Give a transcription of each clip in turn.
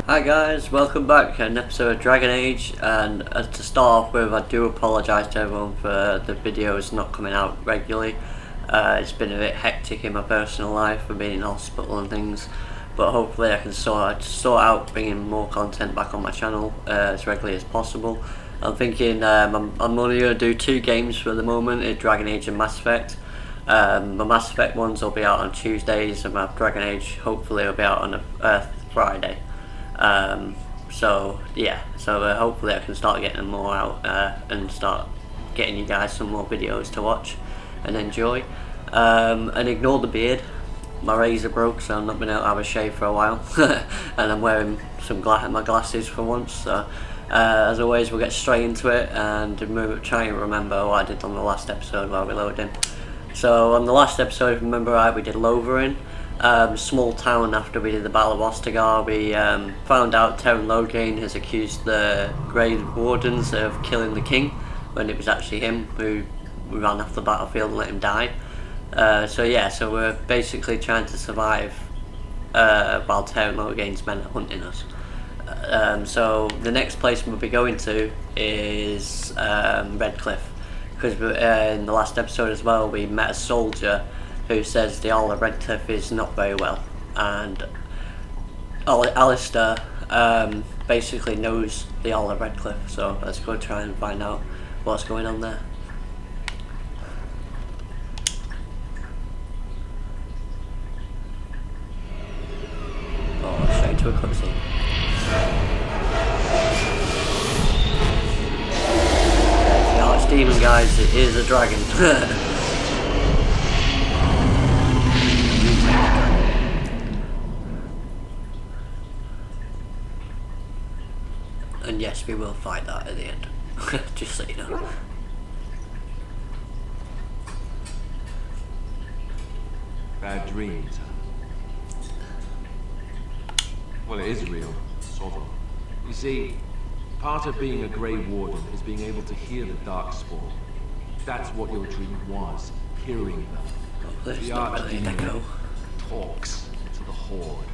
Hi guys, welcome back to an episode of Dragon Age, and to start off with, I do apologise to everyone for the videos not coming out regularly. It's been a bit hectic in my personal life for being in hospital and things, but hopefully I can sort out bringing more content back on my channel as regularly as possible. I'm thinking I'm only going to do 2 games for the moment, in Dragon Age and Mass Effect. My Mass Effect ones will be out on Tuesdays, and my Dragon Age hopefully will be out on a Friday. So hopefully I can start getting them more out and start getting you guys some more videos to watch and enjoy. And ignore the beard. My razor broke, so I've not been able to have a shave for a while, and I'm wearing my glasses for once. So as always, we'll get straight into it and try and remember what I did on the last episode while we're loading. So on the last episode, if you remember right, we did Lovering. Small town. After we did the Battle of Ostagar, we found out Terran Loghain has accused the Grey Wardens of killing the king, when it was actually him who ran off the battlefield and let him die. So we're basically trying to survive while Terran Loghain's men are hunting us. So the next place we'll be going to is Redcliffe, because in the last episode as well we met a soldier who says the Earl of Redcliffe is not very well, and Alistair basically knows the Earl of Redcliffe, so let's go try and find out what's going on there. Oh, straight to a cutscene. The Archdemon, guys, it is a dragon. And yes, we will fight that at the end, just so you know. Bad dreams, huh? Well, it is real, sort of. You see, part of being a Grey Warden is being able to hear the Darkspawn. That's what your dream was, hearing them. Oh, the Archdemon talks to the Horde.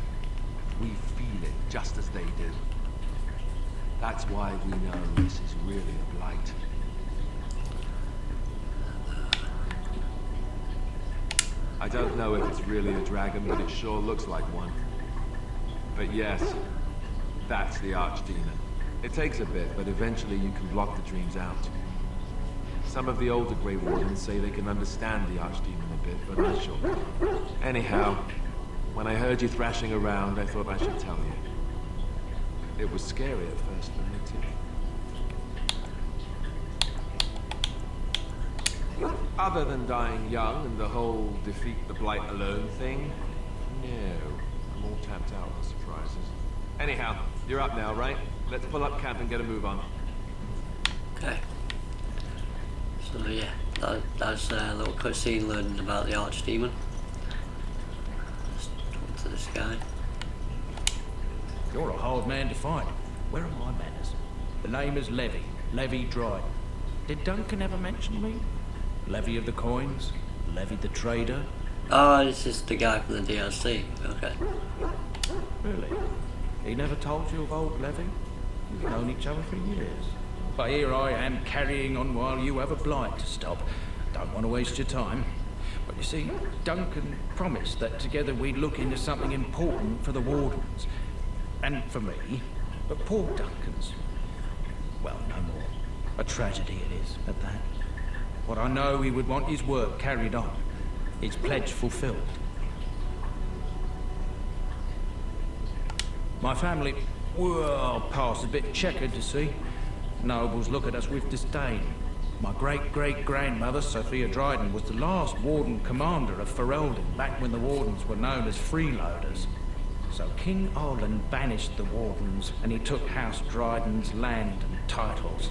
We feel it just as they do. That's why we know this is really a blight. I don't know if it's really a dragon, but it sure looks like one. But yes, that's the Archdemon. It takes a bit, but eventually you can block the dreams out. Some of the older Grey Wardens say they can understand the Archdemon a bit, but I sure can't. Anyhow, when I heard you thrashing around, I thought I should tell you. It was scary at first for me too. Other than dying young and the whole defeat the blight alone thing, no. I'm all tapped out on surprises. Anyhow, you're up now, right? Let's pull up camp and get a move on. Okay. So yeah, that's a little cutscene learning about the Archdemon. Let's talk to this guy. You're a hard man to find. Where are my manners? The name is Levy Dryden. Did Duncan ever mention me? Levy of the Coins? Levy the Trader? Oh, this is the guy from the DLC. Okay. Really? He never told you of old Levy? We've known each other for years. But here I am carrying on while you have a blight to stop. Don't want to waste your time. But you see, Duncan promised that together we'd look into something important for the Wardens. And for me, but poor Duncan's, well, no more. A tragedy it is, at that. But I know he would want his work carried on, his pledge fulfilled. My family, well, past a bit checkered, to see. Nobles look at us with disdain. My great-great-grandmother, Sophia Dryden, was the last Warden commander of Ferelden, back when the Wardens were known as freeloaders. So King Arlen banished the Wardens, and he took House Dryden's land and titles.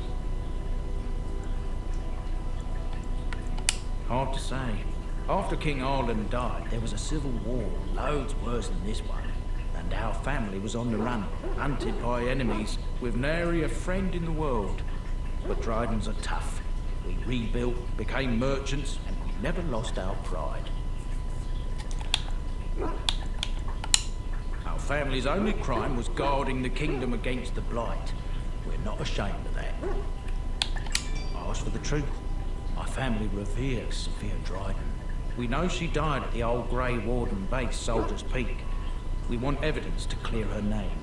Hard to say. After King Arlen died, there was a civil war, loads worse than this one. And our family was on the run, hunted by enemies, with nary a friend in the world. But Drydens are tough. We rebuilt, became merchants, and we never lost our pride. Our family's only crime was guarding the kingdom against the Blight. We're not ashamed of that. As for the truth, my family reveres Sophia Dryden. We know she died at the old Grey Warden base, Soldier's Peak. We want evidence to clear her name.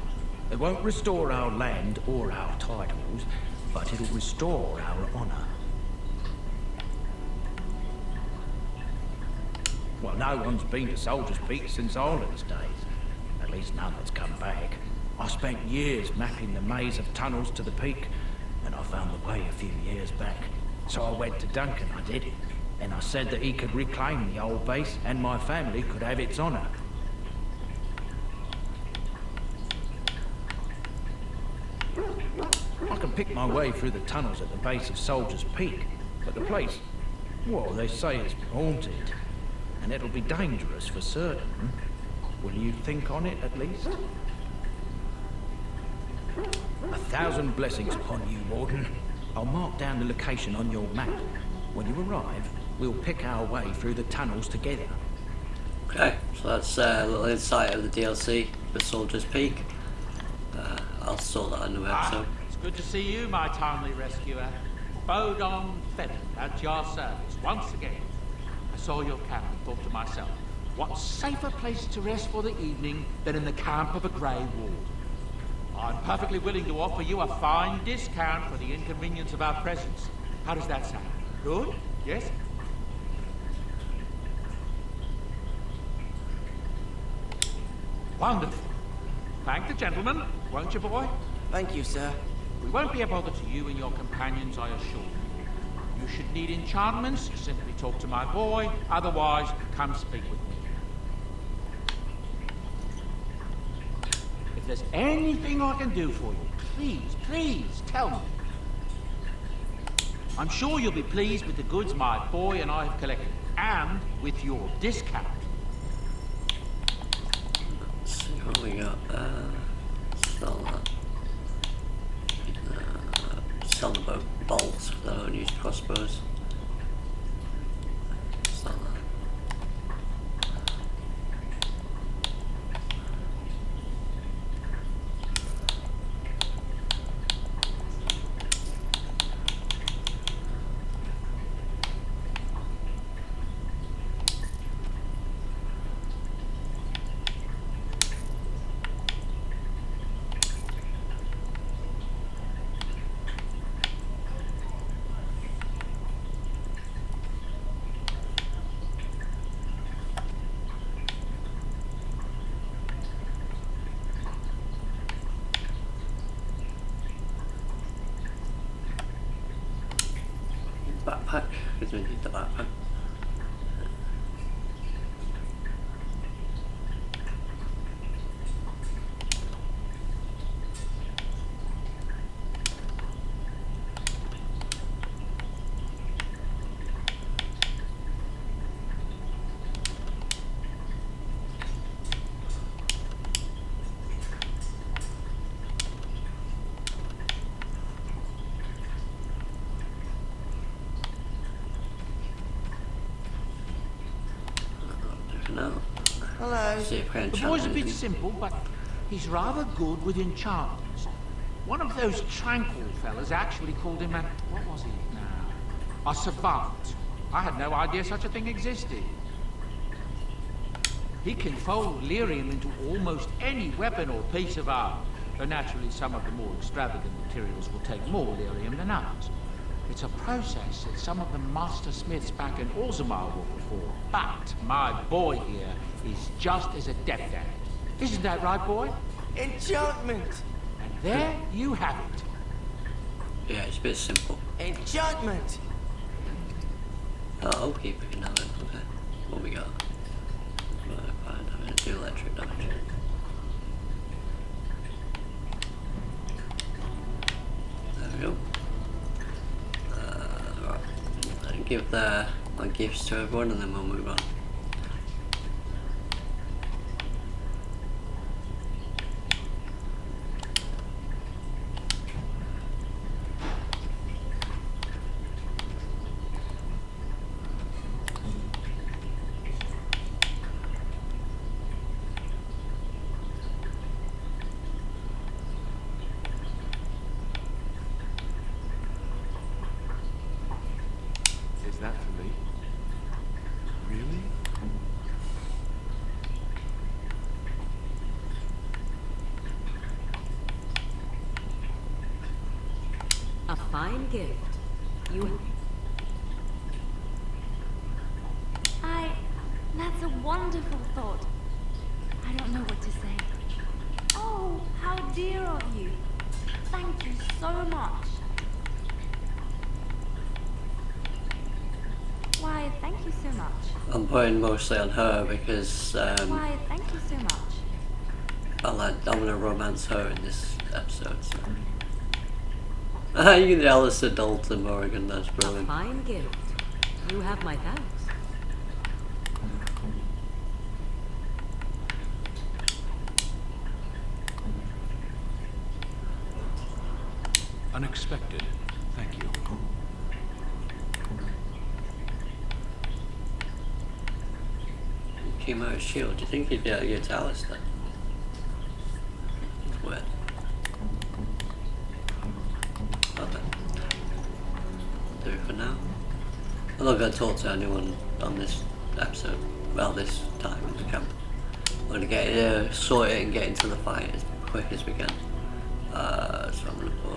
It won't restore our land or our titles, but it'll restore our honor. Well, no one's been to Soldier's Peak since Ireland's days. At least none that's come back. I spent years mapping the maze of tunnels to the peak, and I found the way a few years back. So I went to Duncan, I did. And I said that he could reclaim the old base, and my family could have its honor. I can pick my way through the tunnels at the base of Soldier's Peak, but the place, well, they say it's haunted, and it'll be dangerous for certain. Will you think on it, at least? 1,000 blessings upon you, Warden. I'll mark down the location on your map. When you arrive, we'll pick our way through the tunnels together. Okay, so that's a little insight of the DLC for Soldier's Peak. I'll sort that in the episode. It's good to see you, my timely rescuer. Bodon Feather, at your service, once again. I saw your camp and thought to myself, what safer place to rest for the evening than in the camp of a Grey Ward? I'm perfectly willing to offer you a fine discount for the inconvenience of our presence. How does that sound? Good? Yes? Wonderful. Thank the gentleman, won't you, boy? Thank you, sir. We won't be a bother to you and your companions, I assure you. You should need enchantments, simply talk to my boy. Otherwise, come speak with me. If there's anything I can do for you, please tell me. I'm sure you'll be pleased with the goods my boy and I have collected, and with your discount. Let's see what we got. Sell that. Sell the bolts because I don't use crossbows. Sell that. Backpack, because we need the backpack. Hello. See if we can The boy's a bit anything. simple, but he's rather good with enchantments. One of those tranquil fellas actually called him a... what was he now? A savant. I had no idea such a thing existed. He can fold lyrium into almost any weapon or piece of armor, though naturally some of the more extravagant materials will take more lyrium than others. It's a process that some of the master smiths back in Orzammar will perform, but my boy here is just as adept at it. Isn't that right, boy? Enchantment! And there you have it. Yeah, it's a bit simple. Enchantment! Oh, I'll keep it now then. Okay. What we got? Fire damage, do electric damage. There we go. Right. I'll give my gifts to everyone and then we'll move on. fine gift. You... That's a wonderful thought. I don't know what to say. Oh, how dear of you. Thank you so much. Why, thank you so much. I'm putting mostly on her because Why, thank you so much. I'm gonna romance her in this episode. So. You can Alistair Dalton Morrigan, that's A brilliant. fine gift. You have my thanks. Unexpected. Thank you. He came out of shield. Do you think he'd be able to get to Alistair? It's weird. Well then. Do it for now. I'm not going to talk to anyone on this episode. Well, this time in the camp. We're going to get it sorted and get into the fight as quick as we can. So I'm going to put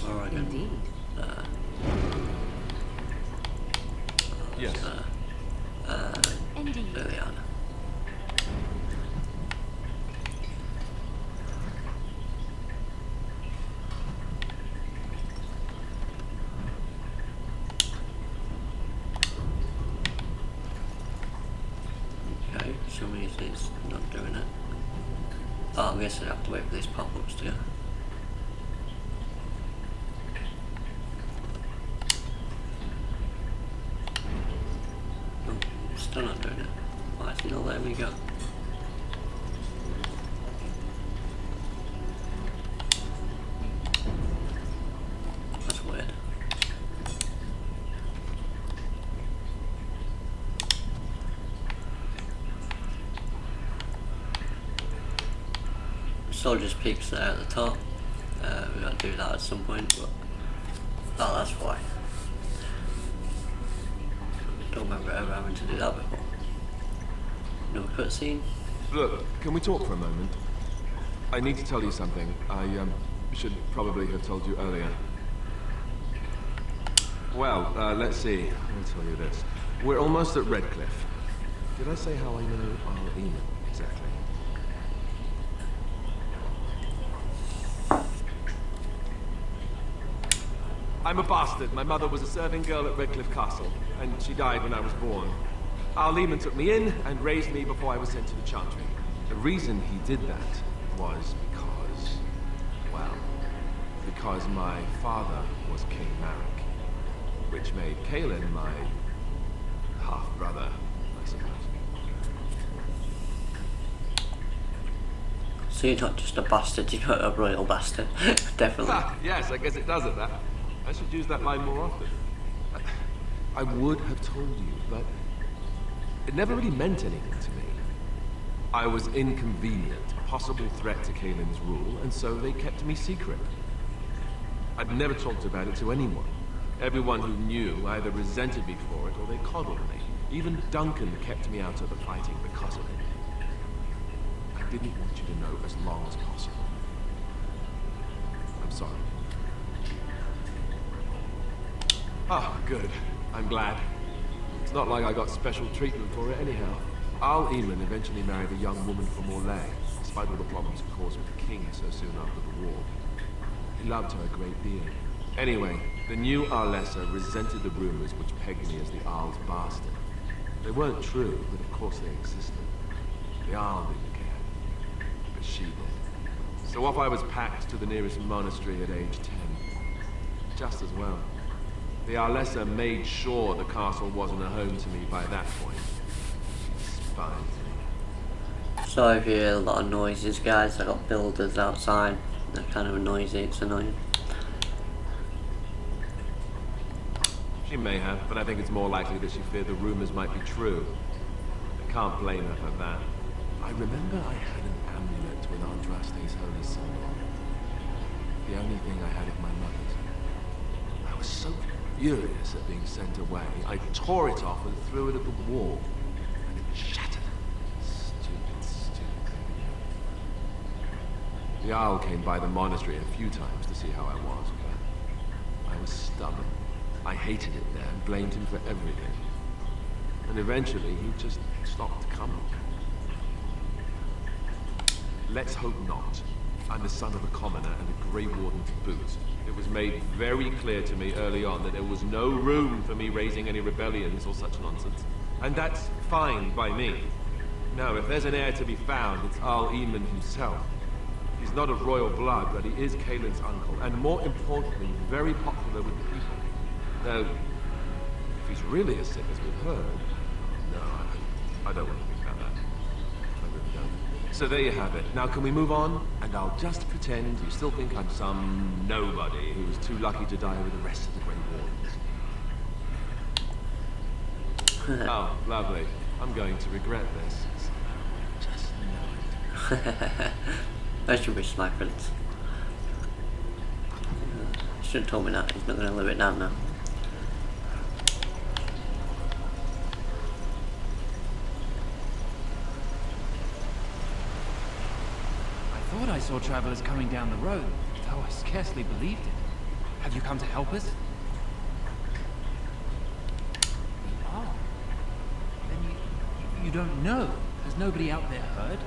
Oregon. Indeed. Yes. Indeed. Liliana. Okay, so many things not doing it. Oh, I'm guessing I have to wait for these pop-ups to go. Oh, still not doing it. Why is he not letting me go? That's weird. Soldiers peaks there at the top. We gotta do that at some point, but oh, that's why. Don't remember ever having to do that before. No cutscene. Look, can we talk for a moment? I need to tell you something. I should probably have told you earlier. Well, let's see. I'll tell you this. We're almost at Redcliffe. Did I say how I know Armies exactly? I'm a bastard. My mother was a serving girl at Redcliffe Castle, and she died when I was born. Our Lehman took me in and raised me before I was sent to the Chantry. The reason he did that was because my father was King Marek, which made Kaelin my half-brother, I suppose. So you're not just a bastard, you're a royal bastard. Definitely. Yes, I guess it does it, that. I should use that line more often. I would have told you, but it never really meant anything to me. I was inconvenient, a possible threat to Kaelin's rule, and so they kept me secret. I'd never talked about it to anyone. Everyone who knew either resented me for it or they coddled me. Even Duncan kept me out of the fighting because of it. I didn't want you to know as long as possible. I'm sorry. Ah, good. I'm glad. It's not like I got special treatment for it anyhow. Al Eamon eventually married a young woman from Orlais, despite all the problems it caused with the king so soon after the war. He loved her a great deal. Anyway, the new Arlessa resented the rumors which pegged me as the Arl's bastard. They weren't true, but of course they existed. The Arl didn't care, but she did. So off I was packed to the nearest monastery at age 10. Just as well. The Arlessa made sure the castle wasn't a home to me by that point. Spies. Sorry if you hear a lot of noises, guys. I got builders outside. They're kind of noisy, it's annoying. She may have, but I think it's more likely that she feared the rumors might be true. I can't blame her for that. I remember I had an amulet with Andraste's holy symbol on it. The only thing I had of my mother's. I was so furious at being sent away, I tore it off and threw it at the wall. And it shattered. Stupid thing. The Owl came by the monastery a few times to see how I was, but was stubborn. I hated it there and blamed him for everything. And eventually, he just stopped coming. Let's hope not. I'm the son of a commoner and a Grey Warden to boot. It was made very clear to me early on that there was no room for me raising any rebellions or such nonsense. And that's fine by me. Now, if there's an heir to be found, it's Arl Eamon himself. He's not of royal blood, but he is Kaelin's uncle, and more importantly, very popular with the people. Though, if he's really as sick as we've heard, no, I don't want to think about that. I really don't. So there you have it. Now can we move on? And I'll just pretend you still think I'm some nobody who's too lucky to die with the rest of the Grey Wardens. Oh, lovely. I'm going to regret this. Just know it. As you wish, my prince. You should have told me that. He's not going to live it down now. I thought I saw travelers coming down the road, though I scarcely believed it. Have you come to help us? Oh. Then you don't know. Has nobody out there heard?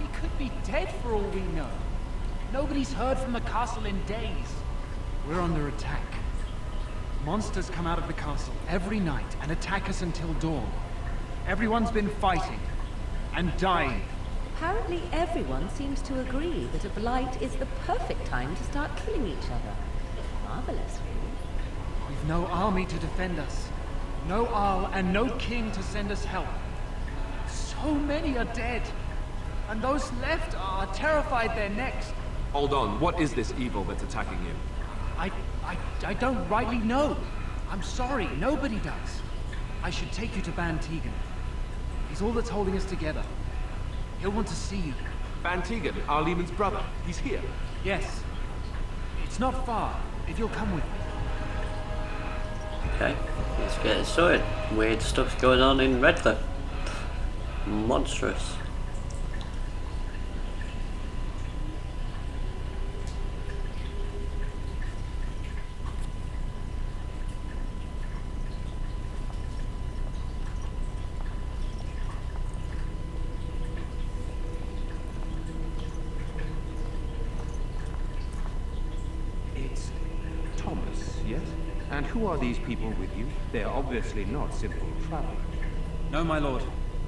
He could be dead for all we know. Nobody's heard from the castle in days. We're under attack. Monsters come out of the castle every night and attack us until dawn. Everyone's been fighting and dying. Apparently everyone seems to agree that a blight is the perfect time to start killing each other. Marvelous, really. We've no army to defend us. No Arl and no king to send us help. So many are dead. And those left are terrified they're next. Hold on, what is this evil that's attacking you? I don't rightly know. I'm sorry, nobody does. I should take you to Bann Teagan. He's all that's holding us together. He'll want to see you. Bann Teagan, Arl Eamon's brother. He's here. Yes. It's not far, if you'll come with me. Okay, let's get it sorted. Weird stuff's going on in Redcliffe. Monstrous. It's Thomas, yes? And who are these people with you? They are obviously not simple travelers. No, my lord.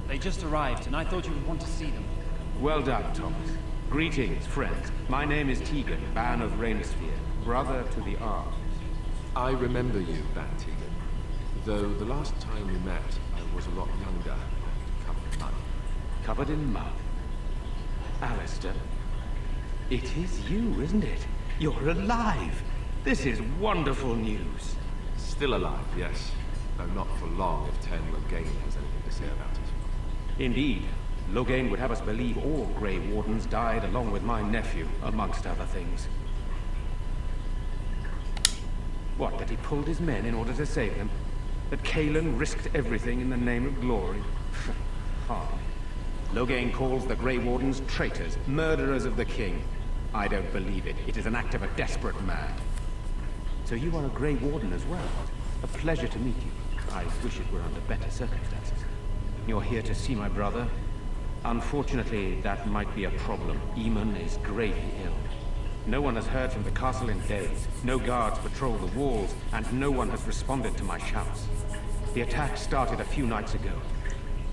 They just arrived, and I thought you would want to see them. Well done, Thomas. Greetings, friends. My name is Teagan, Bann of Rainersphere, brother to the Arms. I remember you, Bann Teagan. Though the last time we met, I was a lot younger. Covered in mud. Covered in mud. Alistair, it is you, isn't it? You're alive! This is wonderful news. Still alive, yes. Though not for long if Ten Logain has anything to say about it. Indeed. Logain would have us believe all Grey Wardens died along with my nephew, amongst other things. What, that he pulled his men in order to save them? That Kaelin risked everything in the name of glory? Hardly. Logain calls the Grey Wardens traitors, murderers of the king. I don't believe it. It is an act of a desperate man. So you are a Grey Warden as well. A pleasure to meet you. I wish it were under better circumstances. You're here to see my brother? Unfortunately, that might be a problem. Eamon is gravely ill. No one has heard from the castle in days. No guards patrol the walls, and no one has responded to my shouts. The attack started a few nights ago.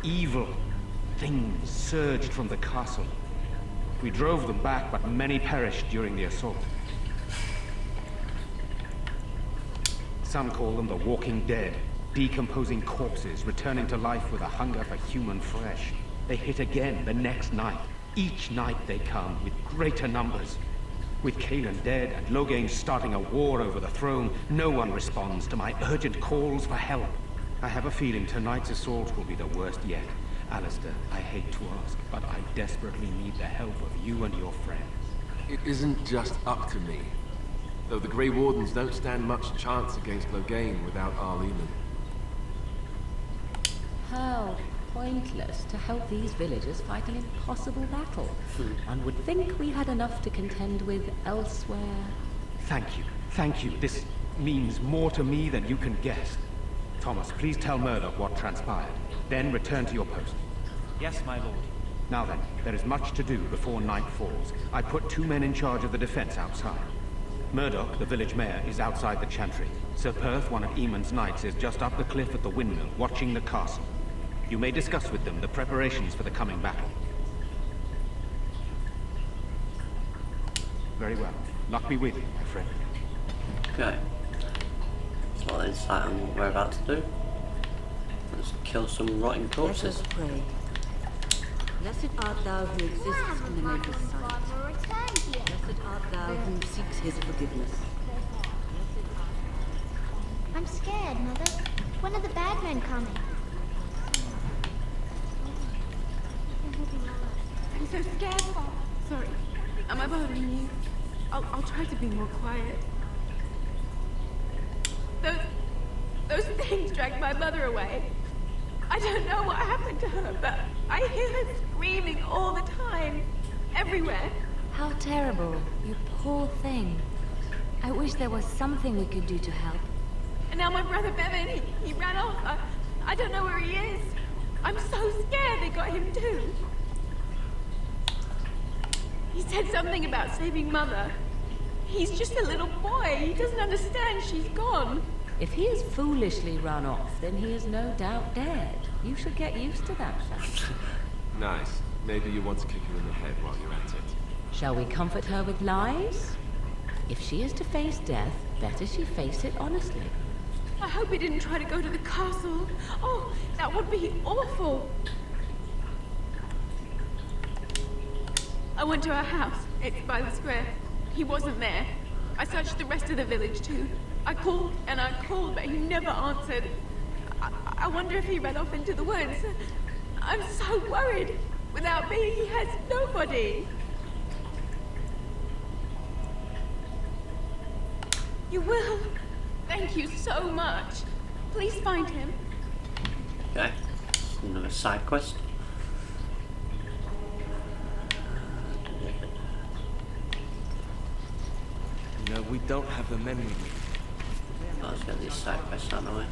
Evil things surged from the castle. We drove them back, but many perished during the assault. Some call them the Walking Dead, decomposing corpses, returning to life with a hunger for human flesh. They hit again the next night. Each night they come, with greater numbers. With Kaelin dead and Logain starting a war over the throne, no one responds to my urgent calls for help. I have a feeling tonight's assault will be the worst yet. Alistair, I hate to ask, but I desperately need the help of you and your friends. It isn't just up to me. Though the Grey Wardens don't stand much chance against Logain without Arl Eamon. How pointless to help these villagers fight an impossible battle. One would think we had enough to contend with elsewhere. Thank you. Thank you. This means more to me than you can guess. Thomas, please tell Murdoch what transpired. Then return to your post. Yes, my lord. Now then, there is much to do before night falls. I put 2 men in charge of the defense outside. Murdoch, the village mayor, is outside the chantry. Sir Perth, one of Eamon's knights, is just up the cliff at the windmill, watching the castle. You may discuss with them the preparations for the coming battle. Very well. Luck be with you, my friend. Okay. So what insight on what we're about to do. Let's kill some rotting Let corpses. us pray. Blessed art thou who exists in the Maker's sight. Blessed art thou who seeks his forgiveness. I'm scared, Mother. When are the bad men coming? I'm so scared, Father. Sorry. Am I bothering you? I'll try to be more quiet. Those things dragged my mother away. I don't know what happened to her, but I hear her screaming all the time. Everywhere. How terrible. You poor thing. I wish there was something we could do to help. And now my brother Bevan, he ran off. I don't know where he is. I'm so scared they got him too. He said something about saving Mother. He's just a little boy. He doesn't understand she's gone. If he has foolishly run off, then he is no doubt dead. You should get used to that fact. Nice. Maybe you want to kick her in the head while you're at it. Shall we comfort her with lies? If she is to face death, better she face it honestly. I hope he didn't try to go to the castle. Oh, that would be awful. I went to her house. It's by the square. He wasn't there. I searched the rest of the village too. I called and I called, but he never answered. I wonder if he ran off into the woods. I'm so worried. Without me, he has nobody. You will. Thank you so much. Please find him. Okay. Another side quest. No, we don't have the men we need. Let's get these side quests out of the way.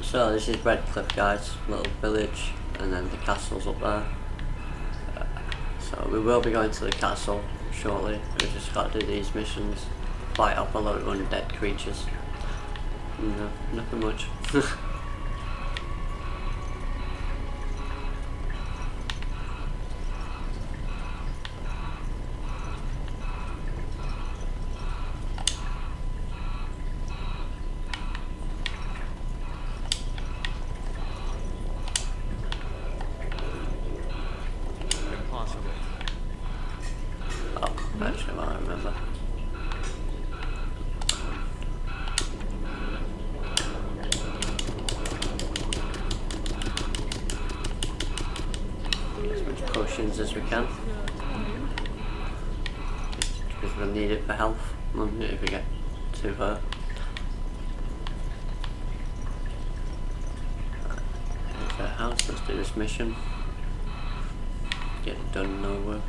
So this is Redcliffe, guys, little village, and then the castle's up there. So we will be going to the castle shortly. We just got to do these missions, fight off a lot of undead creatures. No, nothing much. Actually, well, I remember. As much potions as we can. Because we'll need it for health if we get to her. There's her house, let's do this mission. Get it done and over with.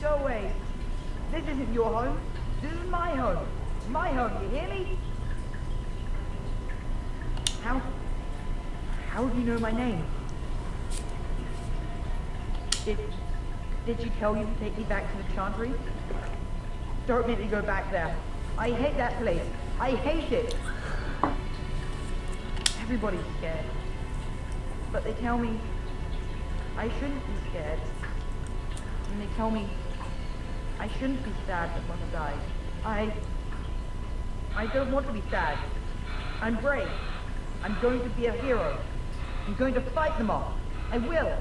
Go away. This isn't your home. This is my home. It's my home, you hear me? How do you know my name? Did she tell you to take me back to the Chantry? Don't make me go back there. I hate that place. I hate it. Everybody's scared. But they tell me I shouldn't be scared. And they tell me I shouldn't be sad that Mother died. I don't want to be sad. I'm brave. I'm going to be a hero. I'm going to fight them off. I will.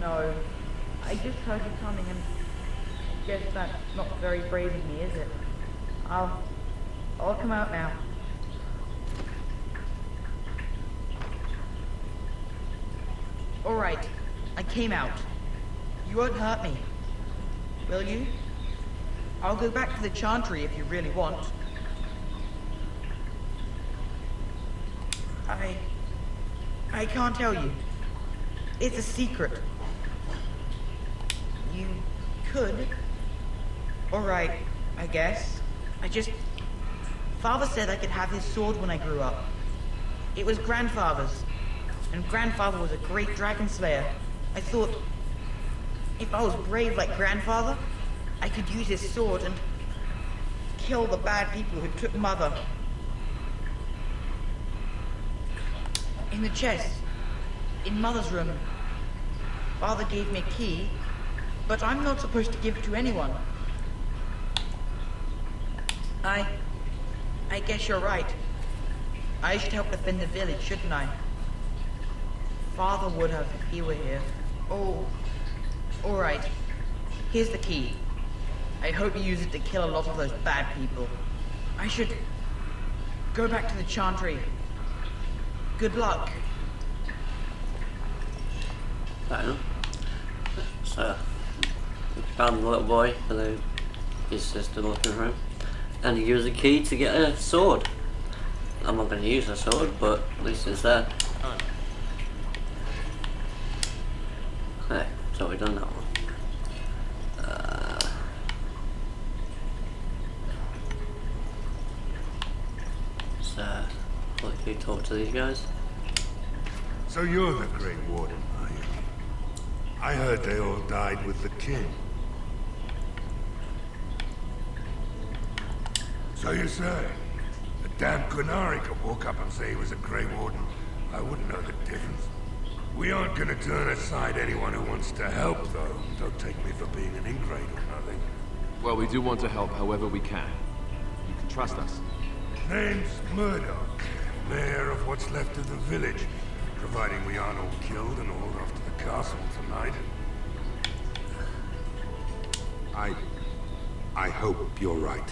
No. I just heard you coming and I guess that's not very brave of me, is it? I'll come out now. Alright, I came out. You won't hurt me, will you? I'll go back to the Chantry if you really want. I can't tell you. It's a secret. You could. Alright, I guess. Father said I could have his sword when I grew up. It was Grandfather's. And Grandfather was a great dragon slayer. I thought, if I was brave like Grandfather, I could use his sword and kill the bad people who took Mother. In the chest, in Mother's room, Father gave me a key, but I'm not supposed to give it to anyone. I guess you're right. I should help defend the village, shouldn't I? Father would have if he were here. Oh, alright. Here's the key. I hope you use it to kill a lot of those bad people. I should go back to the Chantry. Good luck. Fair enough. So, we found the little boy and his sister looking for him. And he used a key to get a sword. I'm not going to use a sword, but at least it's there. Okay, so we've done that one. So, quickly talk to these guys. So you're the Great Warden, are you? I heard they all died with the king. So you say? A damn Qunari could walk up and say he was a Grey Warden. I wouldn't know the difference. We aren't gonna turn aside anyone who wants to help, though. Don't take me for being an ingrate or nothing. Well, we do want to help however we can. You can trust us. Name's Murdoch, mayor of what's left of the village, providing we aren't all killed and hauled off to the castle tonight. I hope you're right.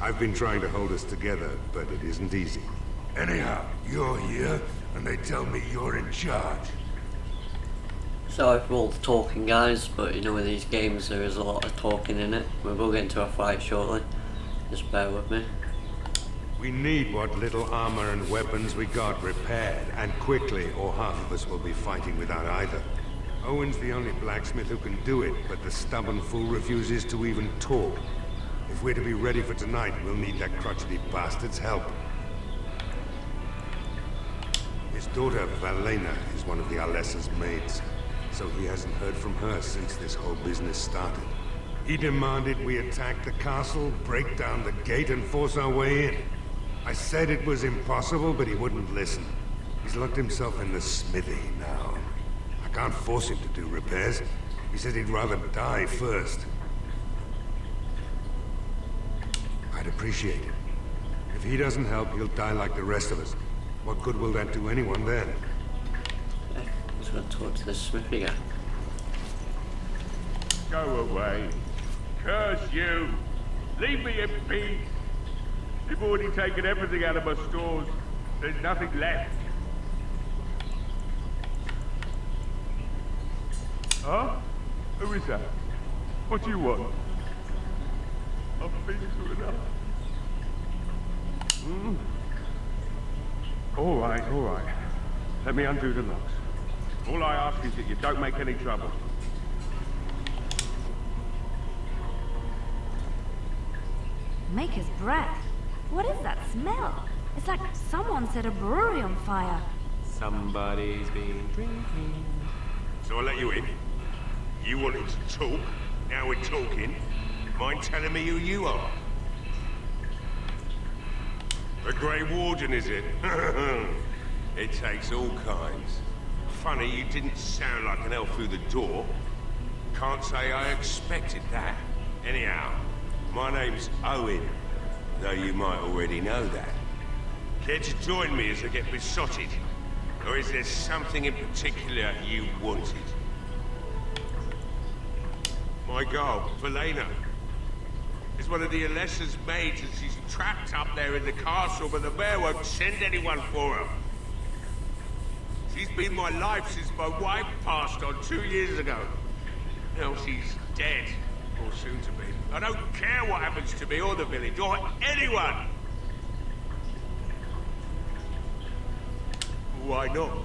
I've been trying to hold us together, but it isn't easy. Anyhow, you're here, and they tell me you're in charge. Sorry for all the talking, guys, but you know with these games there is a lot of talking in it. We will get into a fight shortly. Just bear with me. We need what little armor and weapons we got repaired, and quickly, or half of us will be fighting without either. Owen's the only blacksmith who can do it, but the stubborn fool refuses to even talk. If we're to be ready for tonight, we'll need that crotchety bastard's help. His daughter, Valena, is one of the Alessa's maids, so he hasn't heard from her since this whole business started. He demanded we attack the castle, break down the gate, and force our way in. I said it was impossible, but he wouldn't listen. He's locked himself in the smithy now. I can't force him to do repairs. He said he'd rather die first. I'd appreciate it. If he doesn't help, he'll die like the rest of us. What good will that do anyone then? Okay, I'm just going to talk to this smithy guy. Go away. Curse you. Leave me in peace. You've already taken everything out of my stores. There's nothing left. Huh? Who is that? What do you want? I've been through enough. All right. Let me undo the locks. All I ask is that you don't make any trouble. Maker's breath. What is that smell? It's like someone set a brewery on fire. Somebody's been drinking. So I let you in. You wanted to talk. Now we're talking. Mind telling me who you are? The Grey Warden, is it? It takes all kinds. Funny, you didn't sound like an elf through the door. Can't say I expected that. Anyhow, my name's Owen, though you might already know that. Care to join me as I get besotted? Or is there something in particular you wanted? My girl, Valena, is one of the Alessa's maids, and she's trapped up there in the castle, but the mayor won't send anyone for her. She's been my life since my wife passed on 2 years ago. Now she's dead, or soon to be. I don't care what happens to me or the village, or anyone! Why not?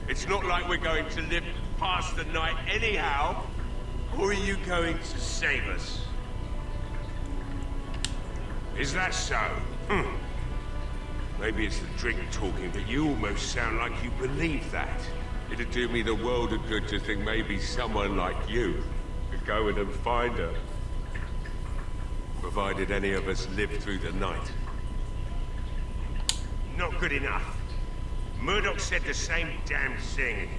It's not like we're going to live past the night anyhow. Or are you going to save us? Is that so? Maybe it's the drink talking, but you almost sound like you believe that. It'd do me the world of good to think maybe someone like you could go in and find her. Provided any of us live through the night. Not good enough. Murdoch said the same damn thing,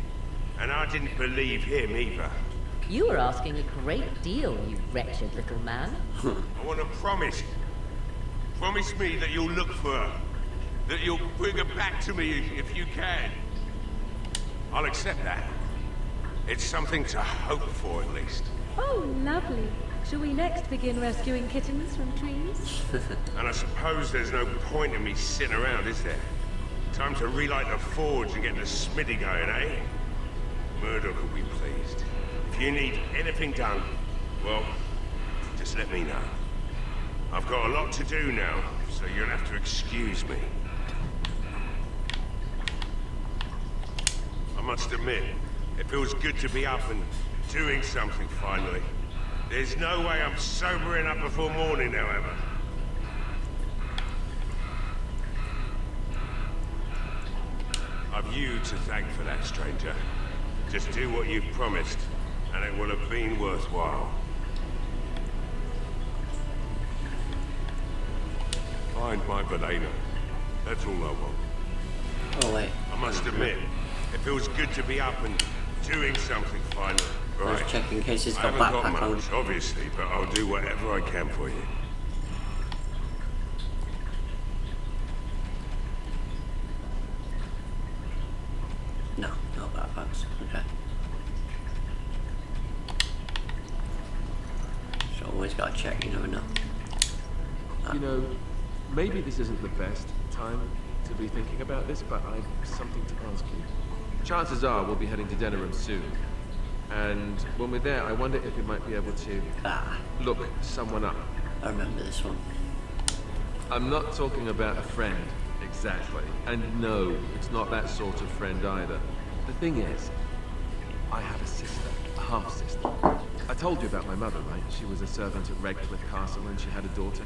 and I didn't believe him either. You were asking a great deal, you wretched little man. I want to promise. Promise me that you'll look for her. That you'll bring her back to me if you can. I'll accept that. It's something to hope for, at least. Oh, lovely. Shall we next begin rescuing kittens from trees? And I suppose there's no point in me sitting around, is there? Time to relight the forge and get the smithy going, eh? Murdoch will be pleased. If you need anything done, well, just let me know. I've got a lot to do now, so you'll have to excuse me. I must admit, it feels good to be up and doing something finally. There's no way I'm sobering up before morning, however. I've you to thank for that, stranger. Just do what you've promised, and it will have been worthwhile. Find my Valena. That's all I want. Oh wait. I must admit, it feels good to be up and doing something finally. Right. Let's check in case he's I got haven't got backpack much, on. obviously, but I'll do whatever I can for you. No, not backpacks. Okay. So always gotta check, you never know. You know, maybe this isn't the best time to be thinking about this, but I've something to ask you. Chances are we'll be heading to Denerim soon. And when we're there, I wonder if we might be able to look someone up. I remember this one. I'm not talking about a friend, exactly. And no, it's not that sort of friend either. The thing is, I have a sister, a half-sister. I told you about my mother, right? She was a servant at Redcliffe Castle and she had a daughter.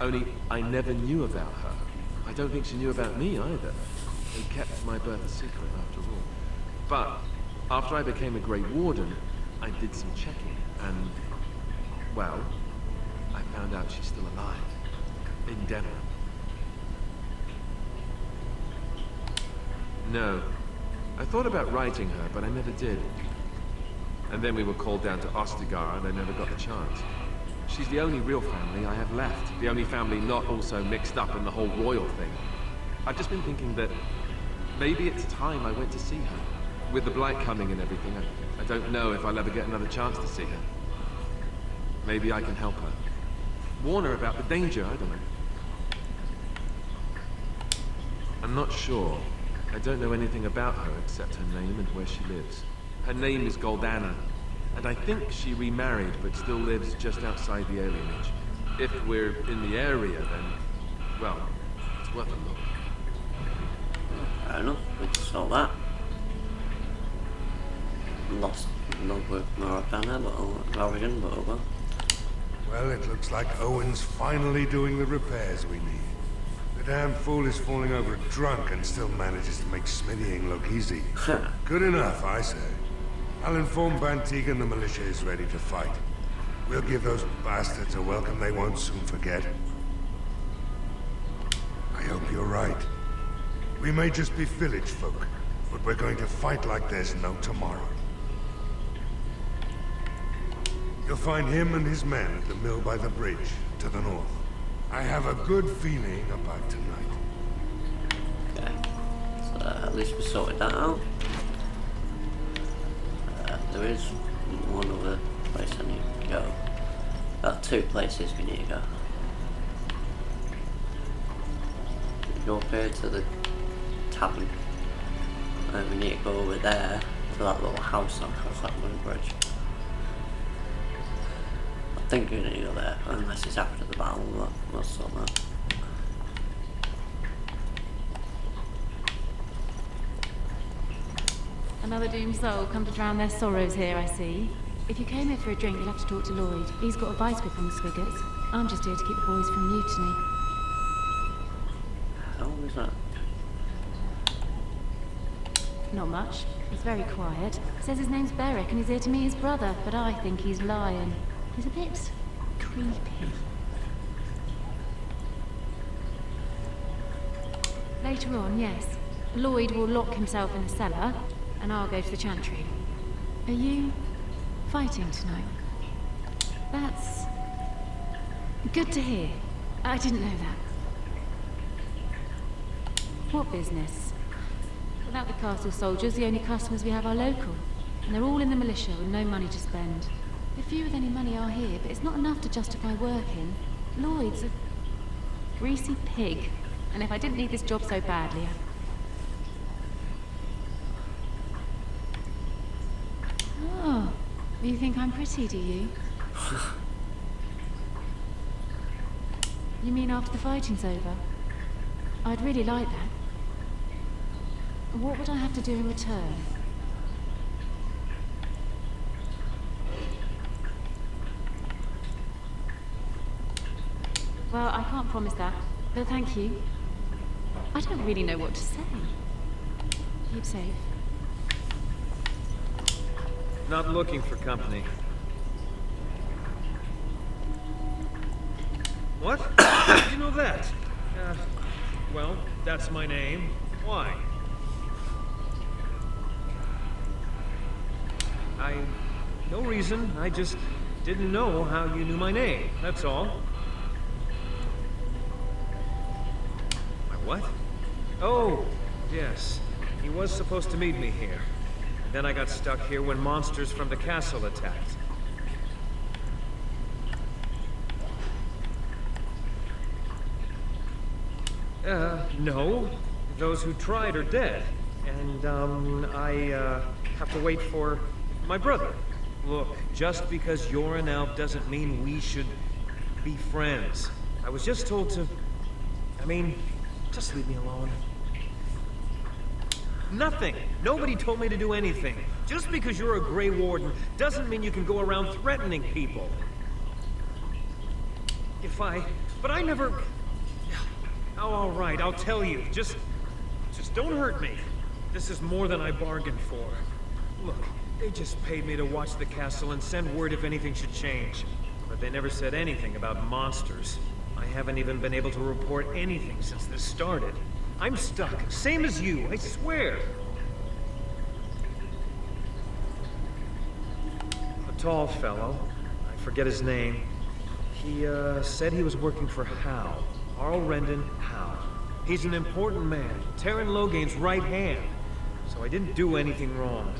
Only, I never knew about her. I don't think she knew about me either. They kept my birth a secret after all. But after I became a Grey Warden, I did some checking, and, well, I found out she's still alive. In Denerim. No. I thought about writing her, but I never did. And then we were called down to Ostagar, and I never got the chance. She's the only real family I have left. The only family not also mixed up in the whole royal thing. I've just been thinking that maybe it's time I went to see her. With the blight coming and everything, I don't know if I'll ever get another chance to see her. Maybe I can help her. Warn her about the danger, I don't know. I'm not sure. I don't know anything about her except her name and where she lives. Her name is Goldana, and I think she remarried but still lives just outside the alienage. If we're in the area, then, well, it's worth a look. Fair enough, we can sort that. Lost log with more up down there, but Rarigan, but oh well. Well, it looks like Owen's finally doing the repairs we need. The damn fool is falling over drunk and still manages to make smithying look easy. Good enough, I say. I'll inform Bann Teagan the militia is ready to fight. We'll give those bastards a welcome they won't soon forget. I hope you're right. We may just be village folk, but we're going to fight like there's no tomorrow. You'll find him and his men at the mill by the bridge, to the north. I have a good feeling about tonight. Okay, so at least we sorted that out. There is one other place I need to go. Two places we need to go. We go up here to the tavern, and we need to go over there to that little house across that wooden bridge. I think we need to go there, unless it's after the battle, but we'll sort that. Another doomed soul come to drown their sorrows here, I see. If you came here for a drink, you'll have to talk to Lloyd. He's got a vice whip on the spigots. I'm just here to keep the boys from mutiny. How was that? Not much. He's very quiet. Says his name's Beric and he's here to meet his brother, but I think he's lying. He's a bit creepy. Later on, yes. Lloyd will lock himself in a cellar, and I'll go to the chantry. Are you fighting tonight? That's good to hear. I didn't know that. What business? Without the castle soldiers, the only customers we have are local. And they're all in the militia with no money to spend. The few with any money are here, but it's not enough to justify working. Lloyd's a greasy pig. And if I didn't need this job so badly, Oh, you think I'm pretty, do you? You mean after the fighting's over? I'd really like that. What would I have to do in return? Well, I can't promise that, but thank you. I don't really know what to say. Keep safe. Not looking for company. What? How did you know that? Well, that's my name. Why? No reason. I just didn't know how you knew my name. That's all. My what? Oh, yes. He was supposed to meet me here. Then I got stuck here when monsters from the castle attacked. No. Those who tried are dead. And, I have to wait for my brother. Look, just because you're an elf doesn't mean we should be friends. I was just told to... I mean, just leave me alone. Nothing. Nobody told me to do anything. Just because you're a Grey Warden doesn't mean you can go around threatening people. But I never... Oh, all right, I'll tell you. Just don't hurt me. This is more than I bargained for. Look, they just paid me to watch the castle and send word if anything should change. But they never said anything about monsters. I haven't even been able to report anything since this started. I'm stuck, same as you, I swear. A tall fellow, I forget his name. He, said he was working for Howe. Arl Rendon Howe. He's an important man, Terran Logain's right hand. So I didn't do anything wrong.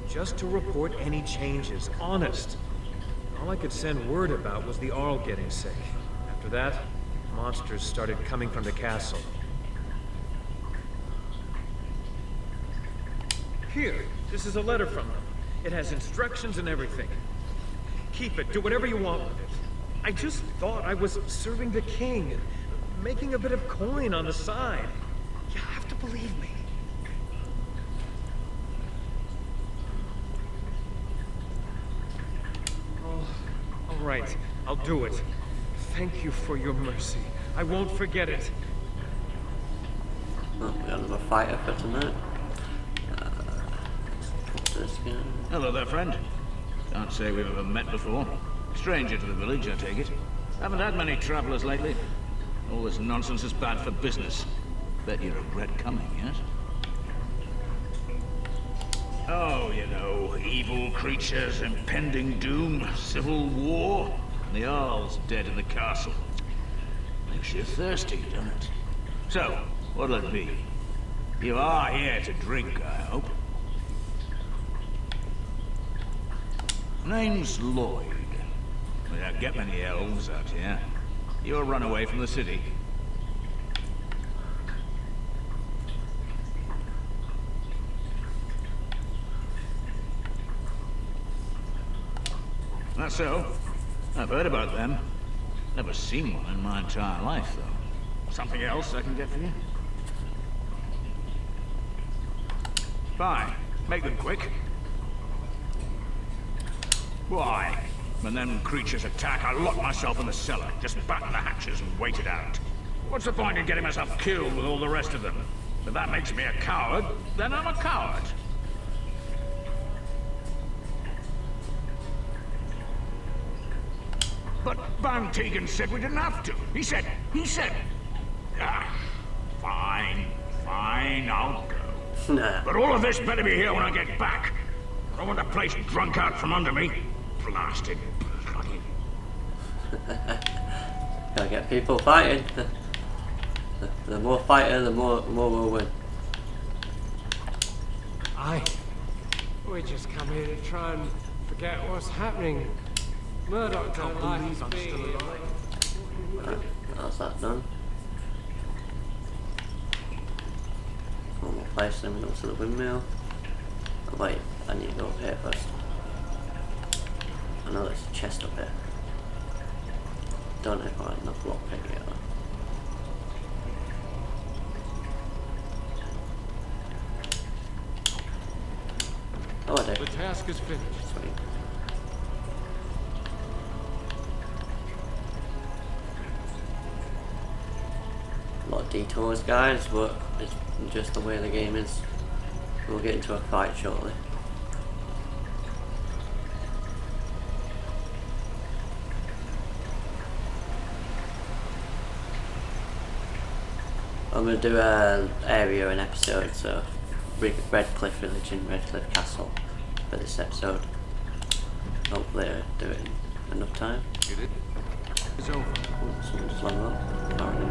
Just to report any changes, honest. All I could send word about was the Arl getting sick. After that, monsters started coming from the castle. Here, this is a letter from them. It has instructions and everything. Keep it, do whatever you want with it. I just thought I was serving the king, making a bit of coin on the side. You have to believe me. Oh, all right, I'll do it. Thank you for your mercy. I won't forget it. Well, we got another fighter for tonight. This guy. Hello there, friend. Can't say we've ever met before. Stranger to the village, I take it. Haven't had many travelers lately. All this nonsense is bad for business. Bet you regret coming, yes? Oh, you know, evil creatures, impending doom, civil war. And the Earl's dead in the castle. Makes you thirsty, doesn't it? So, what'll it be? You are here to drink, I hope. Name's Lloyd. We don't get many elves out here. You're a runaway from the city. That's so. I've heard about them. Never seen one in my entire life, though. Something else I can get for you? Fine. Make them quick. Why? When them creatures attack, I lock myself in the cellar, just batten the hatches and wait it out. What's the point in getting myself killed with all the rest of them? If that makes me a coward, then I'm a coward. But Bann Teagan said we didn't have to. He said... fine, I'll go. Nah. But all of this better be here when I get back. I don't want the place drunk out from under me. Blasted bloody... Gotta get people fighting. The more fighter, the more we'll win. We just come here to try and forget what's happening. Murdoch don't like us being here. How's that done? One more place, then we go to the windmill. Oh, wait, I need to go up here first. I know there's a chest up here. Don't know if I have enough lockpick yet. Oh, I did. The task is finished. Sweet. A lot of detours, guys, but it's just the way the game is. We'll get into a fight shortly. I'm going to do an area and episode, so Redcliffe Village and Redcliffe Castle for this episode. Hopefully I do it in enough time. Get it? It's over. Someone just level up. Alright.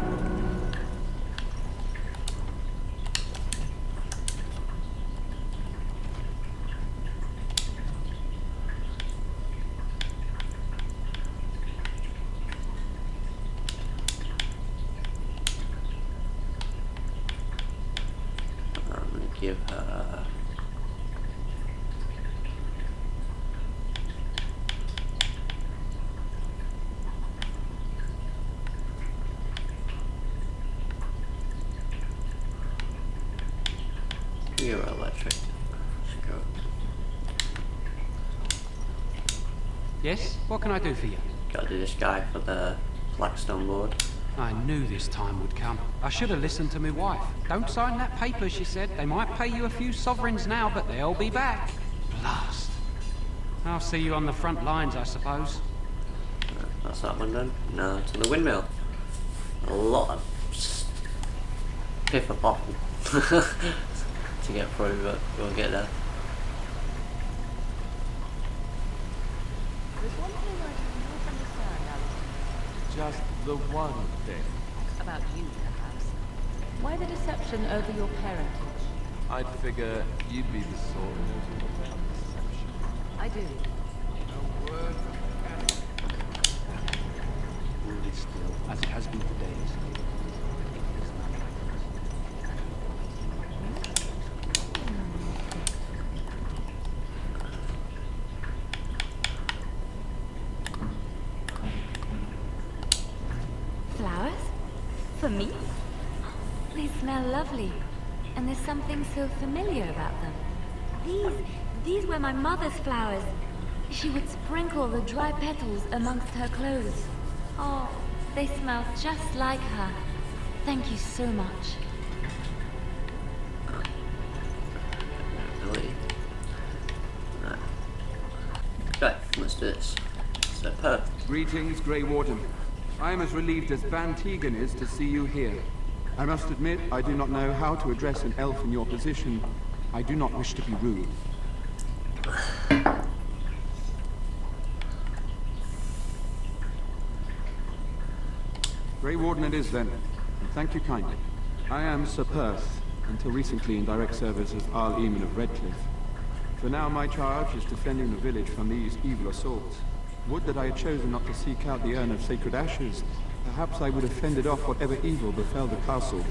Give her you're electric. Go. Yes? What can I do for you? Gotta do this guy for the Blackstone board. I knew this time would come. I should have listened to my wife. Don't sign that paper, she said. They might pay you a few sovereigns now, but they'll be back. Blast. I'll see you on the front lines, I suppose. That's that one done. Now to the windmill. A lot of piff a bottle to get through, but we'll get there. There's one thing I do not understand, Alice. Just the one thing. About you, perhaps. Why the deception over your parentage? I'd figure you'd be the sort who knows all about deception. I do. No word from Canada. Really still, as it has been for days. Flowers? For me? They smell lovely. And there's something so familiar about them. These were my mother's flowers. She would sprinkle the dry petals amongst her clothes. Oh, They smell just like her. Thank you so much. Right, let's do this. Superb. Greetings, Grey Warden. I am as relieved as Bann Teagan is to see you here. I must admit, I do not know how to address an elf in your position. I do not wish to be rude. Grey Warden it is then, and thank you kindly. I am Sir Perth, until recently in direct service as Arl Eamon of Redcliffe. For now my charge is defending the village from these evil assaults. Would that I had chosen not to seek out the urn of sacred ashes. Perhaps I would have fended off whatever evil befell the castle,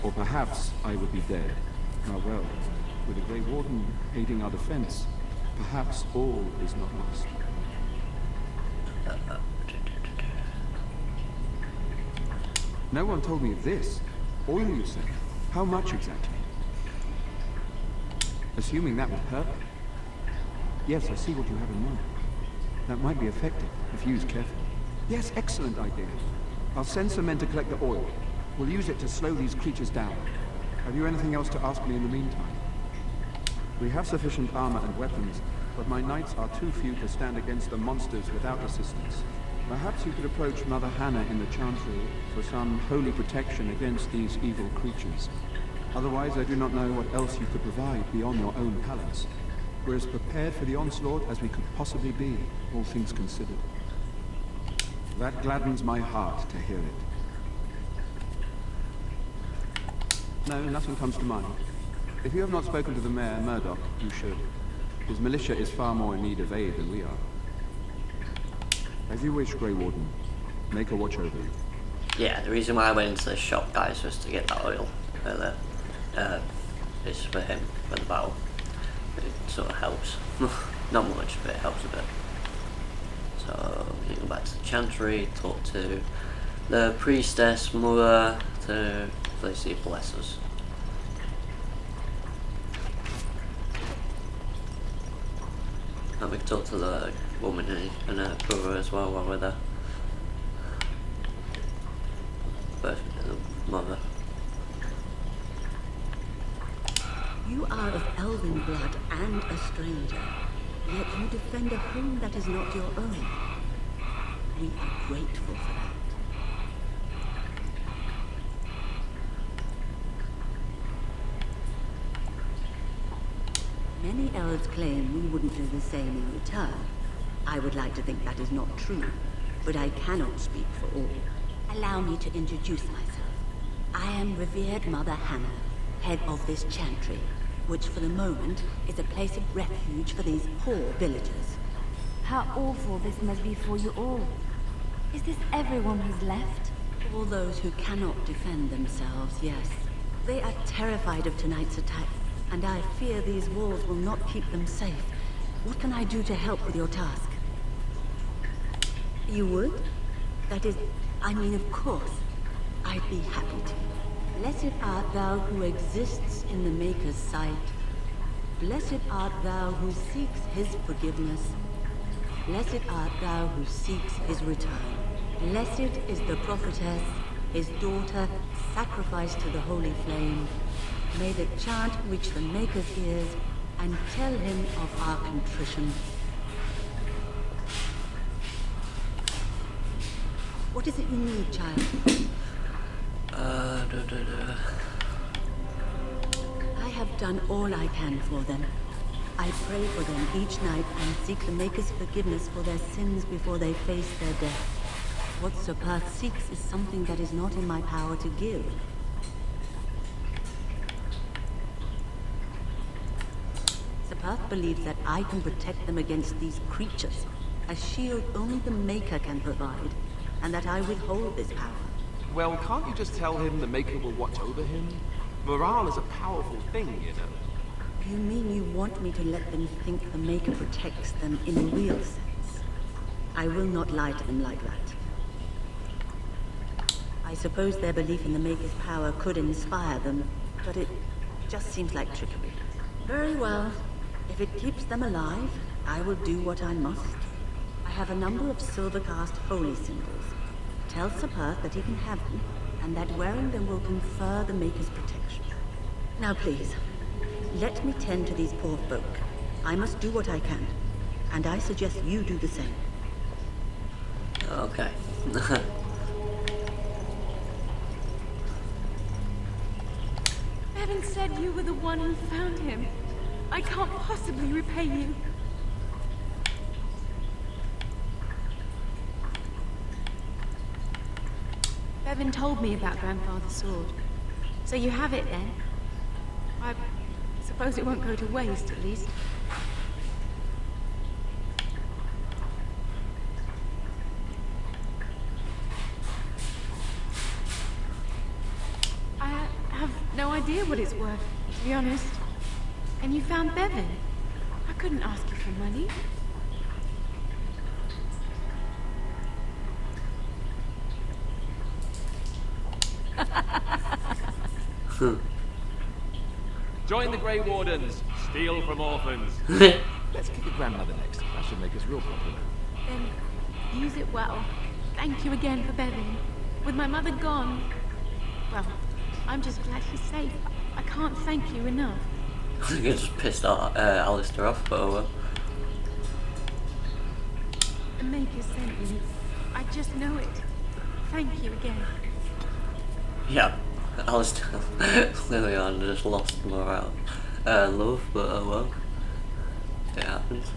or perhaps I would be dead. Ah well, with the Grey Warden aiding our defense, perhaps all is not lost. No one told me of this. Oil, you say? How much exactly? Assuming that would hurt. Yes, I see what you have in mind. That might be effective, if used carefully. Yes, excellent idea. I'll send some men to collect the oil. We'll use it to slow these creatures down. Have you anything else to ask me in the meantime? We have sufficient armor and weapons, but my knights are too few to stand against the monsters without assistance. Perhaps you could approach Mother Hannah in the Chantry for some holy protection against these evil creatures. Otherwise, I do not know what else you could provide beyond your own palace. We're as prepared for the onslaught as we could possibly be, all things considered. That gladdens my heart to hear it. No, nothing comes to mind. If you have not spoken to the Mayor, Murdoch, you should. His militia is far more in need of aid than we are. As you wish, Grey Warden. Make a watch over you. Yeah, the reason why I went into the shop, guys, was to get that oil. It's for him, for the battle. It sort of helps. Not much, but it helps a bit. So, you go back to the Chantry, talk to the priestess, Mother, to please bless us. And we can talk to the woman and her brother as well while we're there. But the mother. You are of elven blood and a stranger, yet you defend a home that is not your own. We are grateful for that. Many elves claim we wouldn't do the same in return. I would like to think that is not true, but I cannot speak for all. Allow me to introduce myself. I am revered Mother Hannah, head of this chantry, which for the moment is a place of refuge for these poor villagers. How awful this must be for you all. Is this everyone who's left? All those who cannot defend themselves, yes. They are terrified of tonight's attack, and I fear these walls will not keep them safe. What can I do to help with your task? You would? That is, I mean, of course. I'd be happy to. Blessed art thou who exists in the Maker's sight. Blessed art thou who seeks his forgiveness. Blessed art thou who seeks his return. Blessed is the prophetess, his daughter, sacrificed to the holy flame. May the chant reach the Maker's ears and tell him of our contrition. What is it you need, child? I have done all I can for them. I pray for them each night and seek the Maker's forgiveness for their sins before they face their death. What Sir Perth seeks is something that is not in my power to give. Sir Perth believes that I can protect them against these creatures, a shield only the Maker can provide, and that I withhold this power. Well, can't you just tell him the Maker will watch over him? Morale is a powerful thing, you know. You mean you want me to let them think the Maker protects them in a real sense? I will not lie to them like that. I suppose their belief in the Maker's power could inspire them, but it just seems like trickery. Very well. If it keeps them alive, I will do what I must. I have a number of silver-cast holy symbols. Tell Sir Perth that he can have them, and that wearing them will confer the Maker's protection. Now please, let me tend to these poor folk. I must do what I can, and I suggest you do the same. Okay. Evan said you were the one who found him. I can't possibly repay you. Bevan told me about Grandfather's sword. So you have it then? I suppose it won't go to waste, at least. I have no idea what it's worth, to be honest. And you found Bevan. I couldn't ask you for money. Join the Grey Wardens. Steal from orphans. Let's kick the grandmother next. That should make us real popular. Then use it well. Thank you again for Bevan. With my mother gone, well, I'm just glad she's safe. I can't thank you enough. I think it just pissed Alistair off, but oh well. The Maker sent me. I just know it. Thank you again. Yeah, Alistair clearly on just lost morale. Love, but oh well. It happens.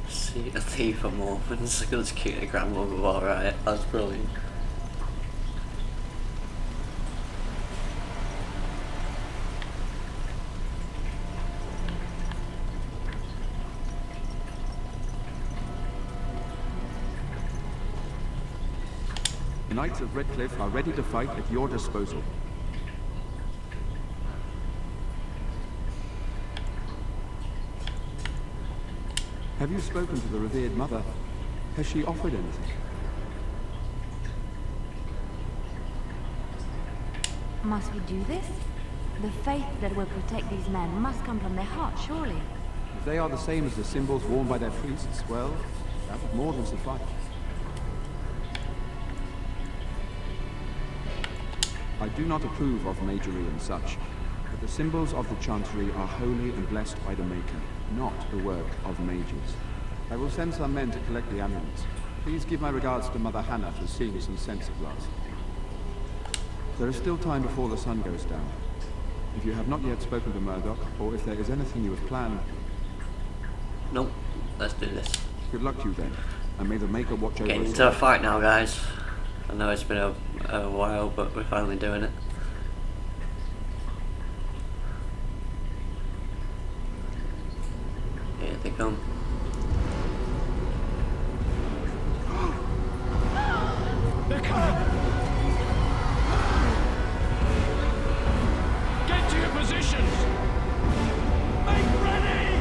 See a thief from orphans. I could just kick the grandmother, alright. That's brilliant. The Knights of Redcliffe are ready to fight at your disposal. Have you spoken to the revered mother? Has she offered anything? Must we do this? The faith that will protect these men must come from their heart, surely. If they are the same as the symbols worn by their priests, well, that would more than suffice. I do not approve of magery and such, but the symbols of the Chancery are holy and blessed by the Maker, not the work of mages. I will send some men to collect the amulets. Please give my regards to Mother Hannah for seeing some sense at last. There is still time before the sun goes down. If you have not yet spoken to Murdoch, or if there is anything you have planned... Nope, let's do this. Good luck to you then, and may the Maker watch over us. Getting into a fight now, guys. I know it's been a while, but we're finally doing it. Here they come. They're coming! Get to your positions! Make ready!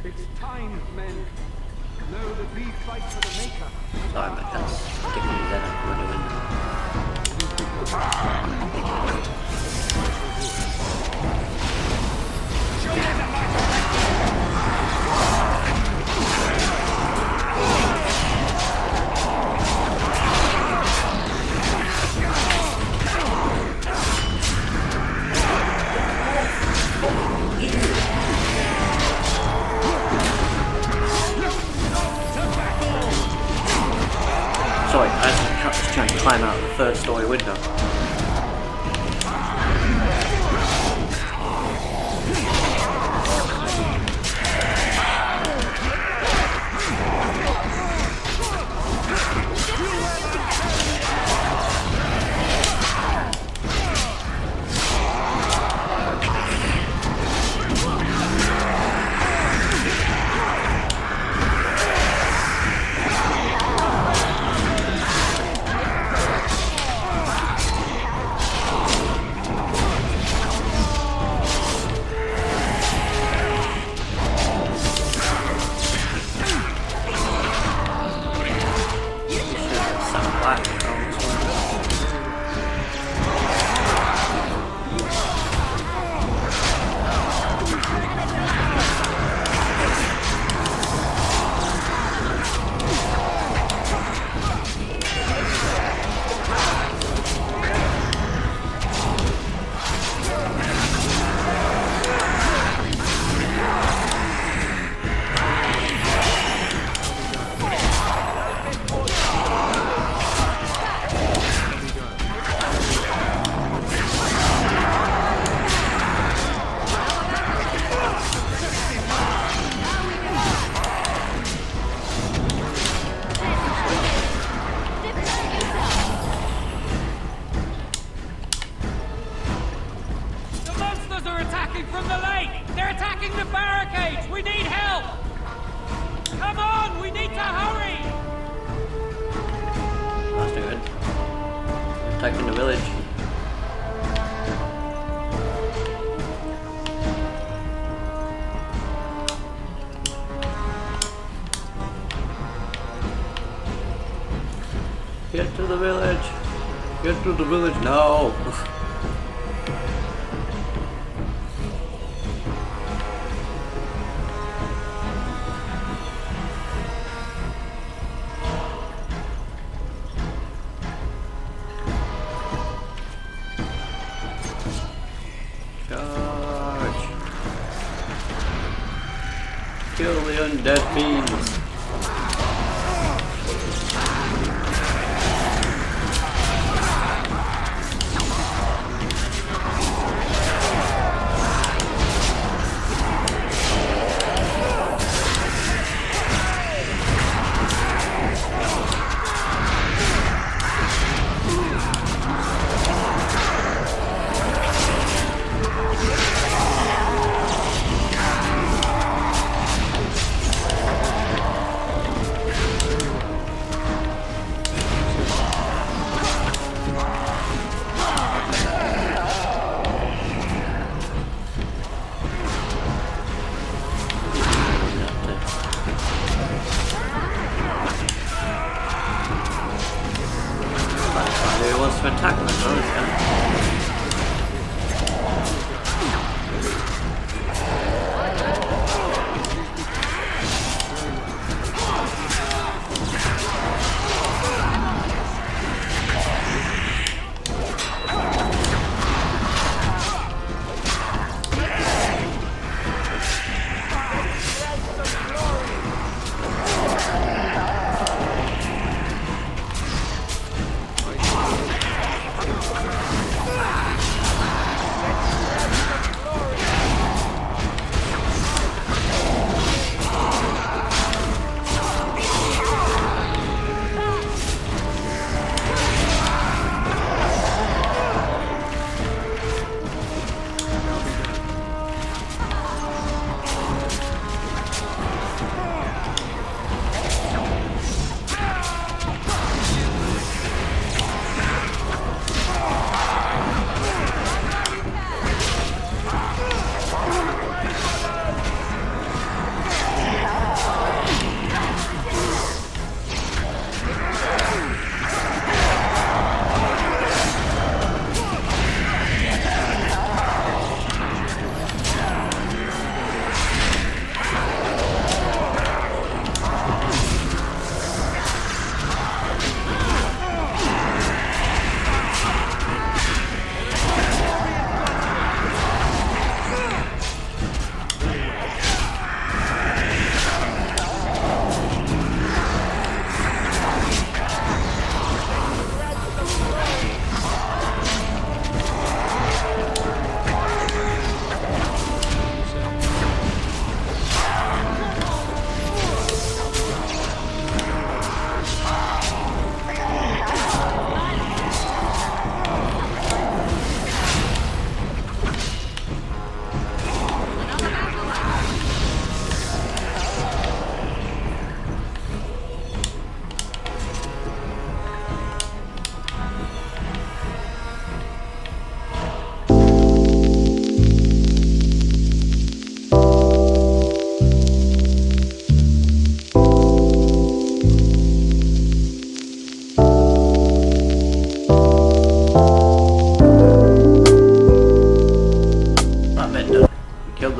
It's time, men. Know that we fight for the Maker. Sorry, mate, that's sticking me there. We're doing it. Sorry, I was trying to climb out of the third story window. attacking the village. Get to the village! Get to the village now! Charge! Kill the undead fiends! To attack them,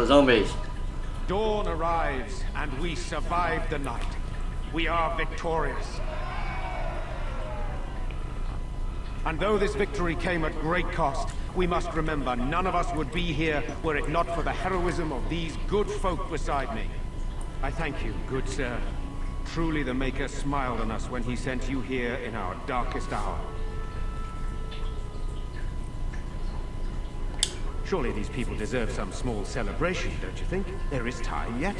zombies. Dawn arrives, and we survive the night. We are victorious. And though this victory came at great cost, we must remember none of us would be here were it not for the heroism of these good folk beside me. I thank you, good sir. Truly the Maker smiled on us when he sent you here in our darkest hour. Surely these people deserve some small celebration, don't you think? There is time yet.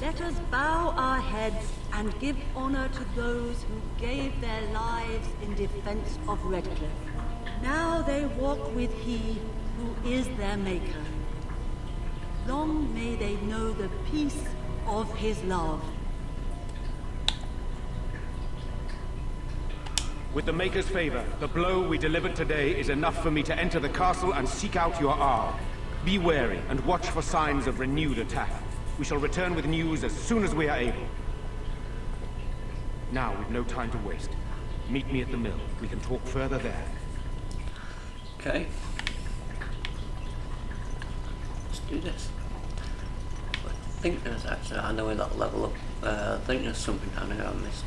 Let us bow our heads and give honor to those who gave their lives in defense of Redcliffe. Now they walk with he who is their Maker. Long may they know the peace of his love. With the Maker's favor, the blow we delivered today is enough for me to enter the castle and seek out your Arl. Be wary and watch for signs of renewed attack. We shall return with news as soon as we are able. Now, we've no time to waste. Meet me at the mill. We can talk further there. Okay. Let's do this. I think there's actually, I know that level up. I think there's something down here I missed.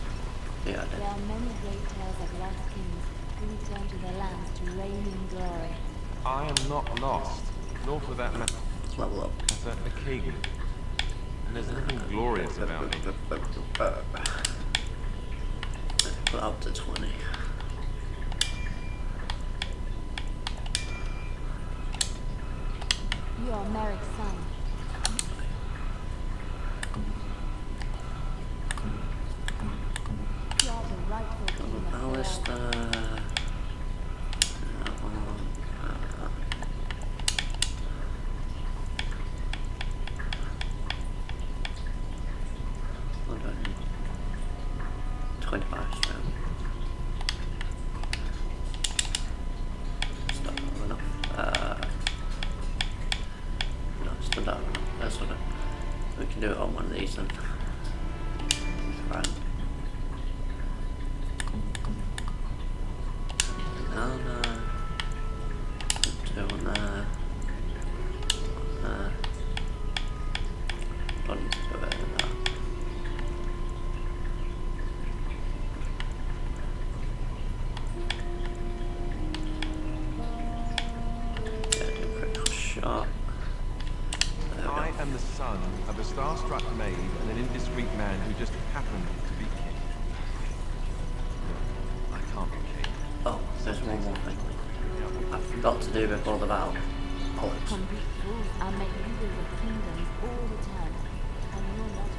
Yeah, I did. There are many great tales of lost kings who return to their lands to reign in glory. I am not lost, nor for that matter. Level up. As a king. And there's nothing glorious about me. Put up to 20. You are Merrick's son. You are the rightful king of Alistair. That one. 25 strand. Still not enough. No, still not enough. That's what we can do it on one of these then. Right. No. Two on there. Don't need to do better than that. Shot. I am the son of a star-struck maid and an indiscreet man who just happened to be king. No, I can't be king. Oh, there's one more thing I forgot to do before the battle. Bollocks. Complete fools are made leaders of kingdoms all the time. And you're not.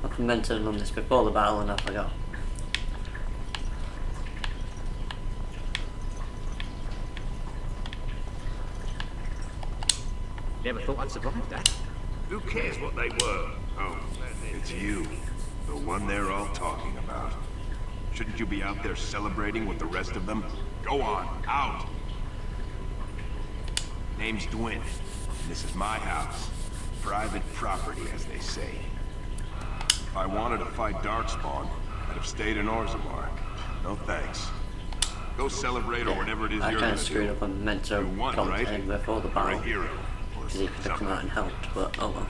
I meant to have done this before the battle and I forgot. Never thought I'd survive that. Who cares what they were? Oh, it's you. The one they're all talking about. Shouldn't you be out there celebrating with the rest of them? Go on, out! Name's Dwyn. This is my house. Private property, as they say. If I wanted to fight Darkspawn, I'd have stayed in Orzammar. No thanks. Go celebrate or whatever it is I you're kind gonna of screwed do. up and meant to You won, contact right? him before the You're battle. a hero. Or Because he could have come out and helped, but oh well.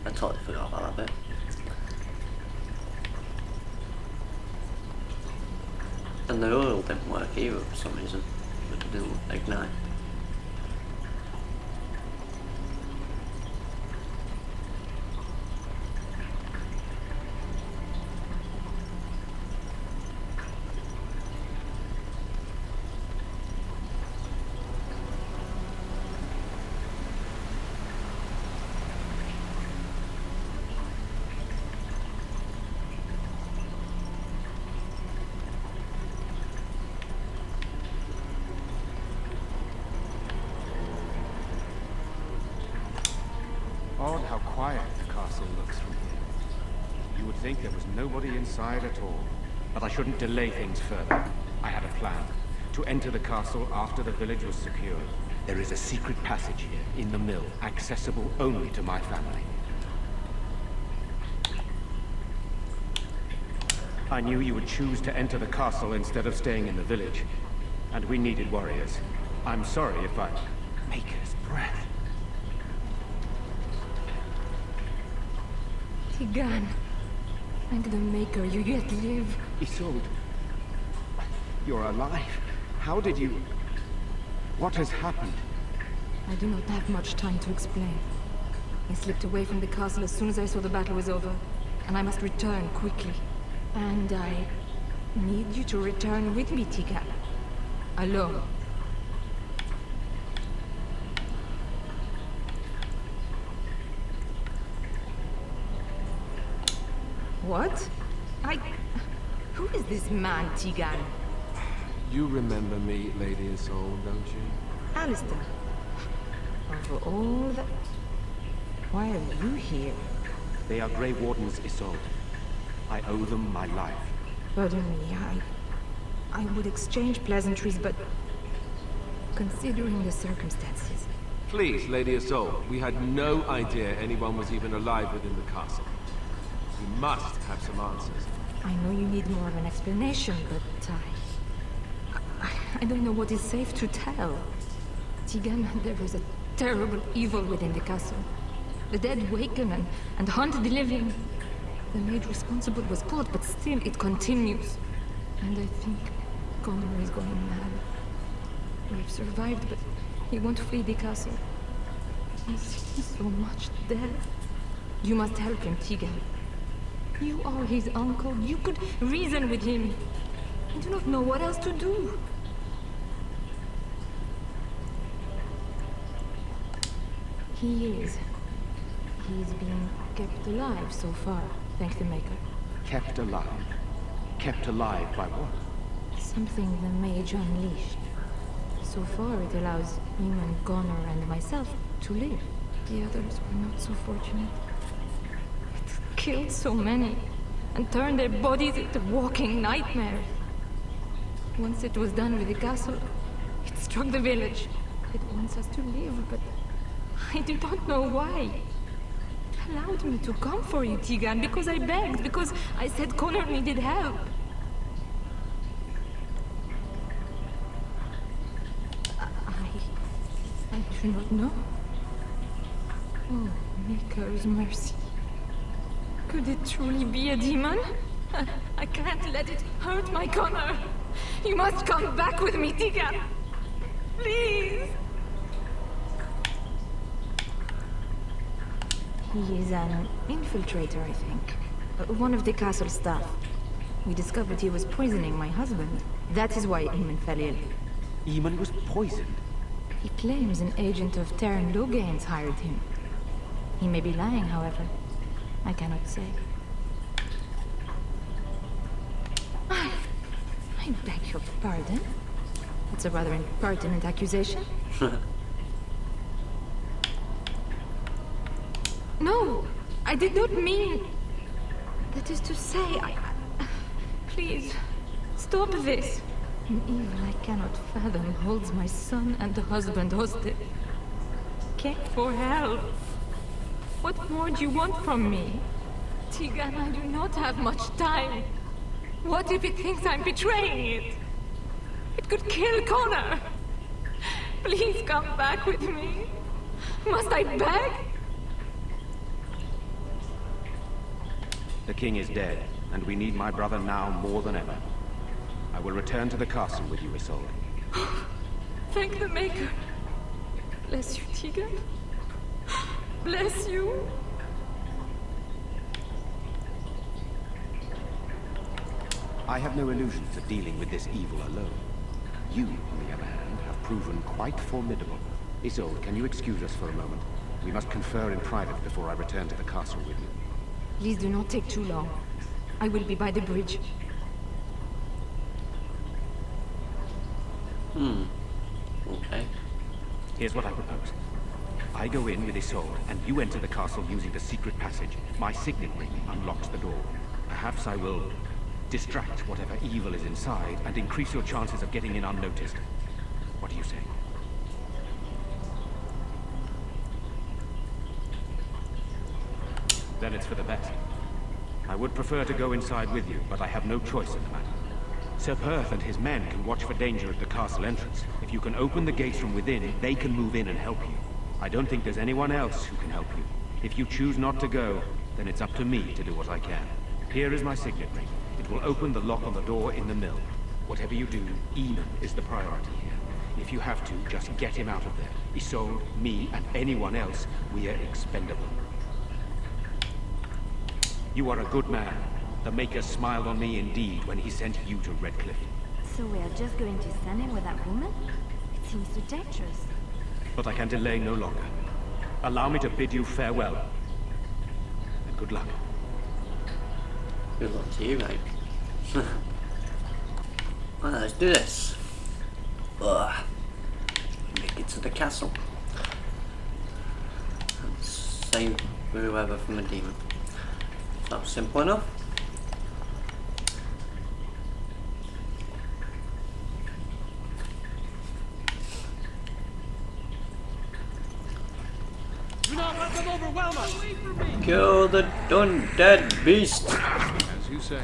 I totally forgot about that bit. And the oil didn't work either for some reason. It didn't ignite. Odd how quiet the castle looks from here. You would think there was nobody inside at all. But I shouldn't delay things further. I had a plan. To enter the castle after the village was secured. There is a secret passage here, in the mill, accessible only to my family. I knew you would choose to enter the castle instead of staying in the village. And we needed warriors. I'm sorry if I... Maker's breath. Teagan, and the Maker, you yet live. Isolde, you're alive. How did you... What has happened? I do not have much time to explain. I slipped away from the castle as soon as I saw the battle was over, and I must return quickly. And I need you to return with me, Teagan. Alone. What? Who is this man, Teagan? You remember me, Lady Isolde, don't you? Alistair. Over all that... Why are you here? They are Grey Wardens, Isolde. I owe them my life. Pardon me, I would exchange pleasantries, but... Considering the circumstances... Please, Lady Isolde, we had no idea anyone was even alive within the castle. We must have some answers. I know you need more of an explanation, but I don't know what is safe to tell. Teagan, there is a terrible evil within the castle. The dead waken and haunt the living. The maid responsible was caught, but still it continues. And I think Connor is going mad. We've survived, but he won't flee the castle. He sees so much death. You must help him, Teagan. You are his uncle. You could reason with him. I do not know what else to do. He is being kept alive so far, thank the Maker. Kept alive? Kept alive by what? Something the mage unleashed. So far it allows Eamon, Connor, and myself to live. The others were not so fortunate. It killed so many, and turned their bodies into walking nightmares. Once it was done with the castle, it struck the village. It wants us to live, but I do not know why. It allowed me to come for you, Teagan, because I begged, because I said Connor needed help. I do not know. Oh, Maker's mercy. Could it truly be a demon? I can't let it hurt my Connor. You must come back with me, Teagan. Please. He is an infiltrator, I think. One of the castle staff. We discovered he was poisoning my husband. That is why Eamon fell ill. Eamon was poisoned? He claims an agent of Terran Logain's hired him. He may be lying, however. I cannot say. I beg your pardon. It's a rather impertinent accusation. No, I did not mean... That is to say, please, stop this. An evil I cannot fathom holds my son and husband hostage. Came for help. What more do you want from me? Teagan, I do not have much time. What if it thinks I'm betraying it? It could kill Connor. Please come back with me. Must I beg? The king is dead, and we need my brother now more than ever. I will return to the castle with you, Isolde. Thank the Maker. Bless you, Teagan. Bless you. I have no illusions of dealing with this evil alone. You, on the other hand, have proven quite formidable. Isolde, can you excuse us for a moment? We must confer in private before I return to the castle with you. Please do not take too long. I will be by the bridge. Okay. Here's what I propose. I go in with Isolde, and you enter the castle using the secret passage. My signet ring unlocks the door. Perhaps I will distract whatever evil is inside and increase your chances of getting in unnoticed. What do you say? Then it's for the best. I would prefer to go inside with you, but I have no choice in the matter. Sir Perth and his men can watch for danger at the castle entrance. If you can open the gates from within, they can move in and help you. I don't think there's anyone else who can help you. If you choose not to go, then it's up to me to do what I can. Here is my signet ring. It will open the lock on the door in the mill. Whatever you do, Eamon is the priority here. If you have to, just get him out of there. Isolde, me, and anyone else, we are expendable. You are a good man. The Maker smiled on me indeed when he sent you to Redcliffe. So we are just going to stand in with that woman? It seems too dangerous. But I can delay no longer. Allow me to bid you farewell. And good luck. Good luck to you, mate. Well, let's do this. Make it to the castle. And save whoever from the demon. Sounds simple enough. Do not let them overwhelm us! Kill the undead beast! As you say.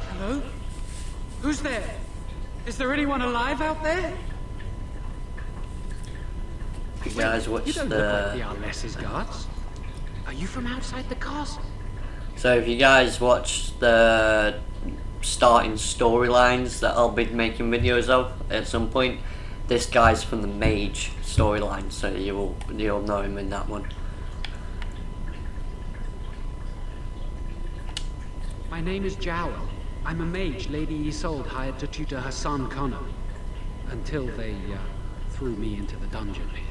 Hello? Who's there? Is there anyone alive out there? You guys watch You don't look like the Arles's guards. Are you from outside the castle? So if you guys watch the starting storylines that I'll be making videos of at some point, this guy's from the mage storyline, so you'll know him in that one. My name is Jowl. I'm a mage Lady Isolde hired to tutor her son Connor. Until they threw me into the dungeon here.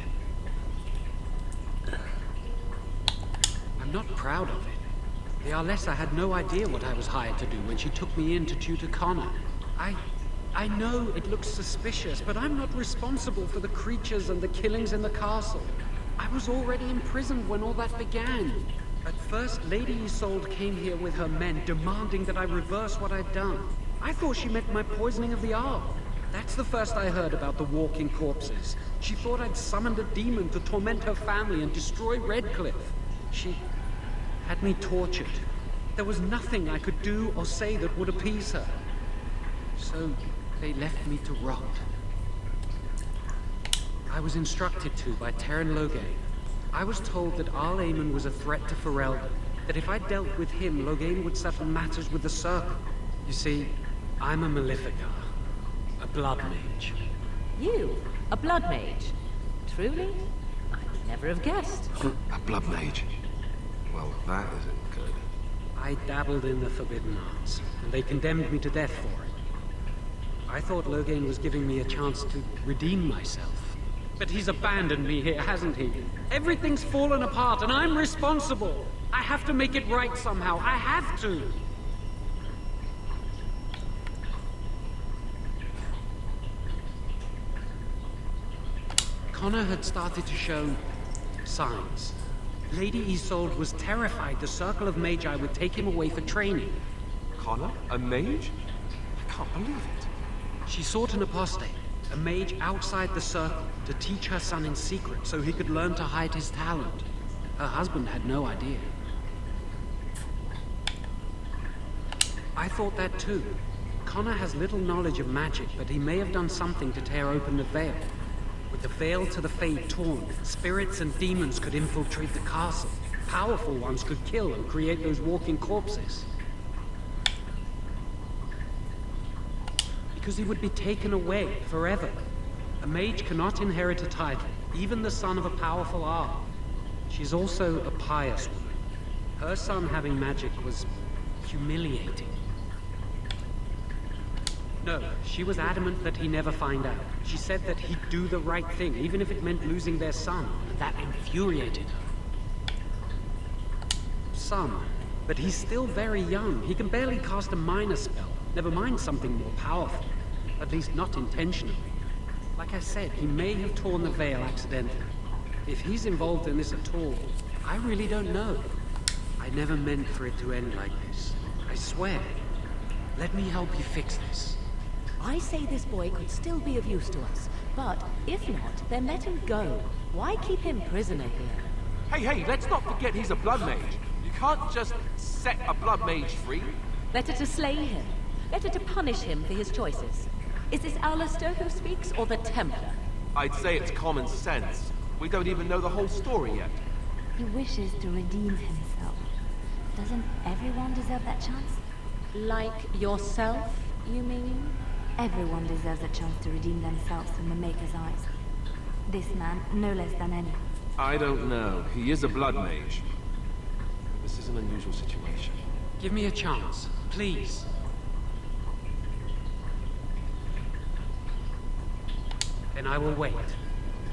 I'm not proud of it. The Arlessa had no idea what I was hired to do when she took me in to tutor Connor. I know it looks suspicious, but I'm not responsible for the creatures and the killings in the castle. I was already imprisoned when all that began. At first, Lady Isolde came here with her men, demanding that I reverse what I'd done. I thought she meant my poisoning of the Ark. That's the first I heard about the walking corpses. She thought I'd summoned a demon to torment her family and destroy Redcliffe. She had me tortured. There was nothing I could do or say that would appease her. So they left me to rot. I was instructed to by Terran Logain. I was told that Arl Aemon was a threat to Ferelden, that if I dealt with him, Logain would settle matters with the Circle. You see, I'm a Maleficar, a blood mage. You? A blood mage? Truly? I would never have guessed. A blood mage? Well, that isn't good. I dabbled in the forbidden arts, and they condemned me to death for it. I thought Logain was giving me a chance to redeem myself. But he's abandoned me here, hasn't he? Everything's fallen apart, and I'm responsible. I have to make it right somehow. I have to. Connor had started to show signs. Lady Isolde was terrified the Circle of Magi would take him away for training. Connor? A mage? I can't believe it. She sought an apostate, a mage outside the Circle, to teach her son in secret so he could learn to hide his talent. Her husband had no idea. I thought that too. Connor has little knowledge of magic, but he may have done something to tear open the veil. With the veil to the Fade torn, spirits and demons could infiltrate the castle. Powerful ones could kill and create those walking corpses. Because he would be taken away forever. A mage cannot inherit a title, even the son of a powerful Arl. She's also a pious woman. Her son having magic was humiliating. No, she was adamant that he never find out. She said that he'd do the right thing, even if it meant losing their son. And that infuriated her. Son, but he's still very young. He can barely cast a minor spell, never mind something more powerful. At least not intentionally. Like I said, he may have torn the veil accidentally. If he's involved in this at all, I really don't know. I never meant for it to end like this. I swear. Let me help you fix this. I say this boy could still be of use to us, but if not, then let him go. Why keep him prisoner here? Hey, let's not forget he's a blood mage. You can't just set a blood mage free. Better to slay him. Better to punish him for his choices. Is this Alistair who speaks, or the Templar? I'd say it's common sense. We don't even know the whole story yet. He wishes to redeem himself. Doesn't everyone deserve that chance? Like yourself, you mean? Everyone deserves a chance to redeem themselves in the Maker's eyes. This man, no less than any. I don't know. He is a blood mage. is an unusual situation. Give me a chance, please. Then I will wait.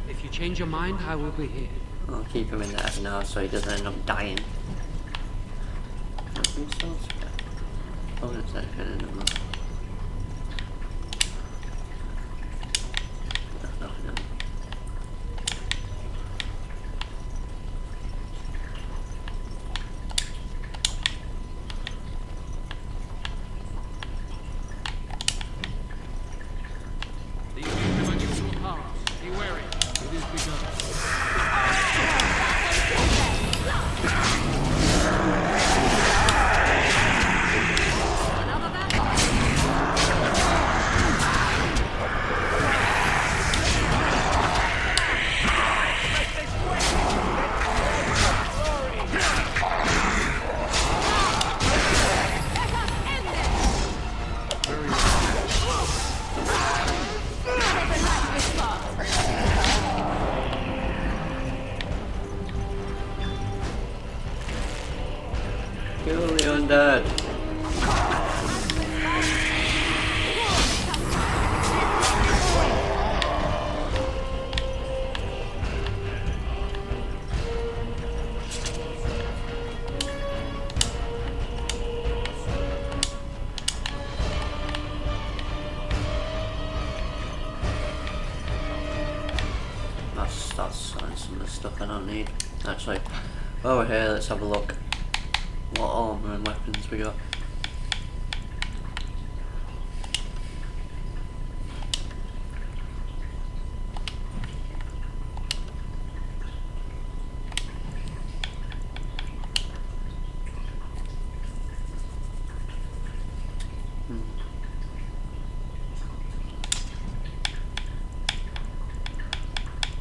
If you change your mind, I will be here. I'll keep him in there for now so he doesn't end up dying. Oh, it's anything in them. Nothing in them. These things have unusual powers. Be wary. It is begun. Kill the undead. That's some of the stuff I don't need. Actually, while we're here, let's have a look what armor and weapons we got.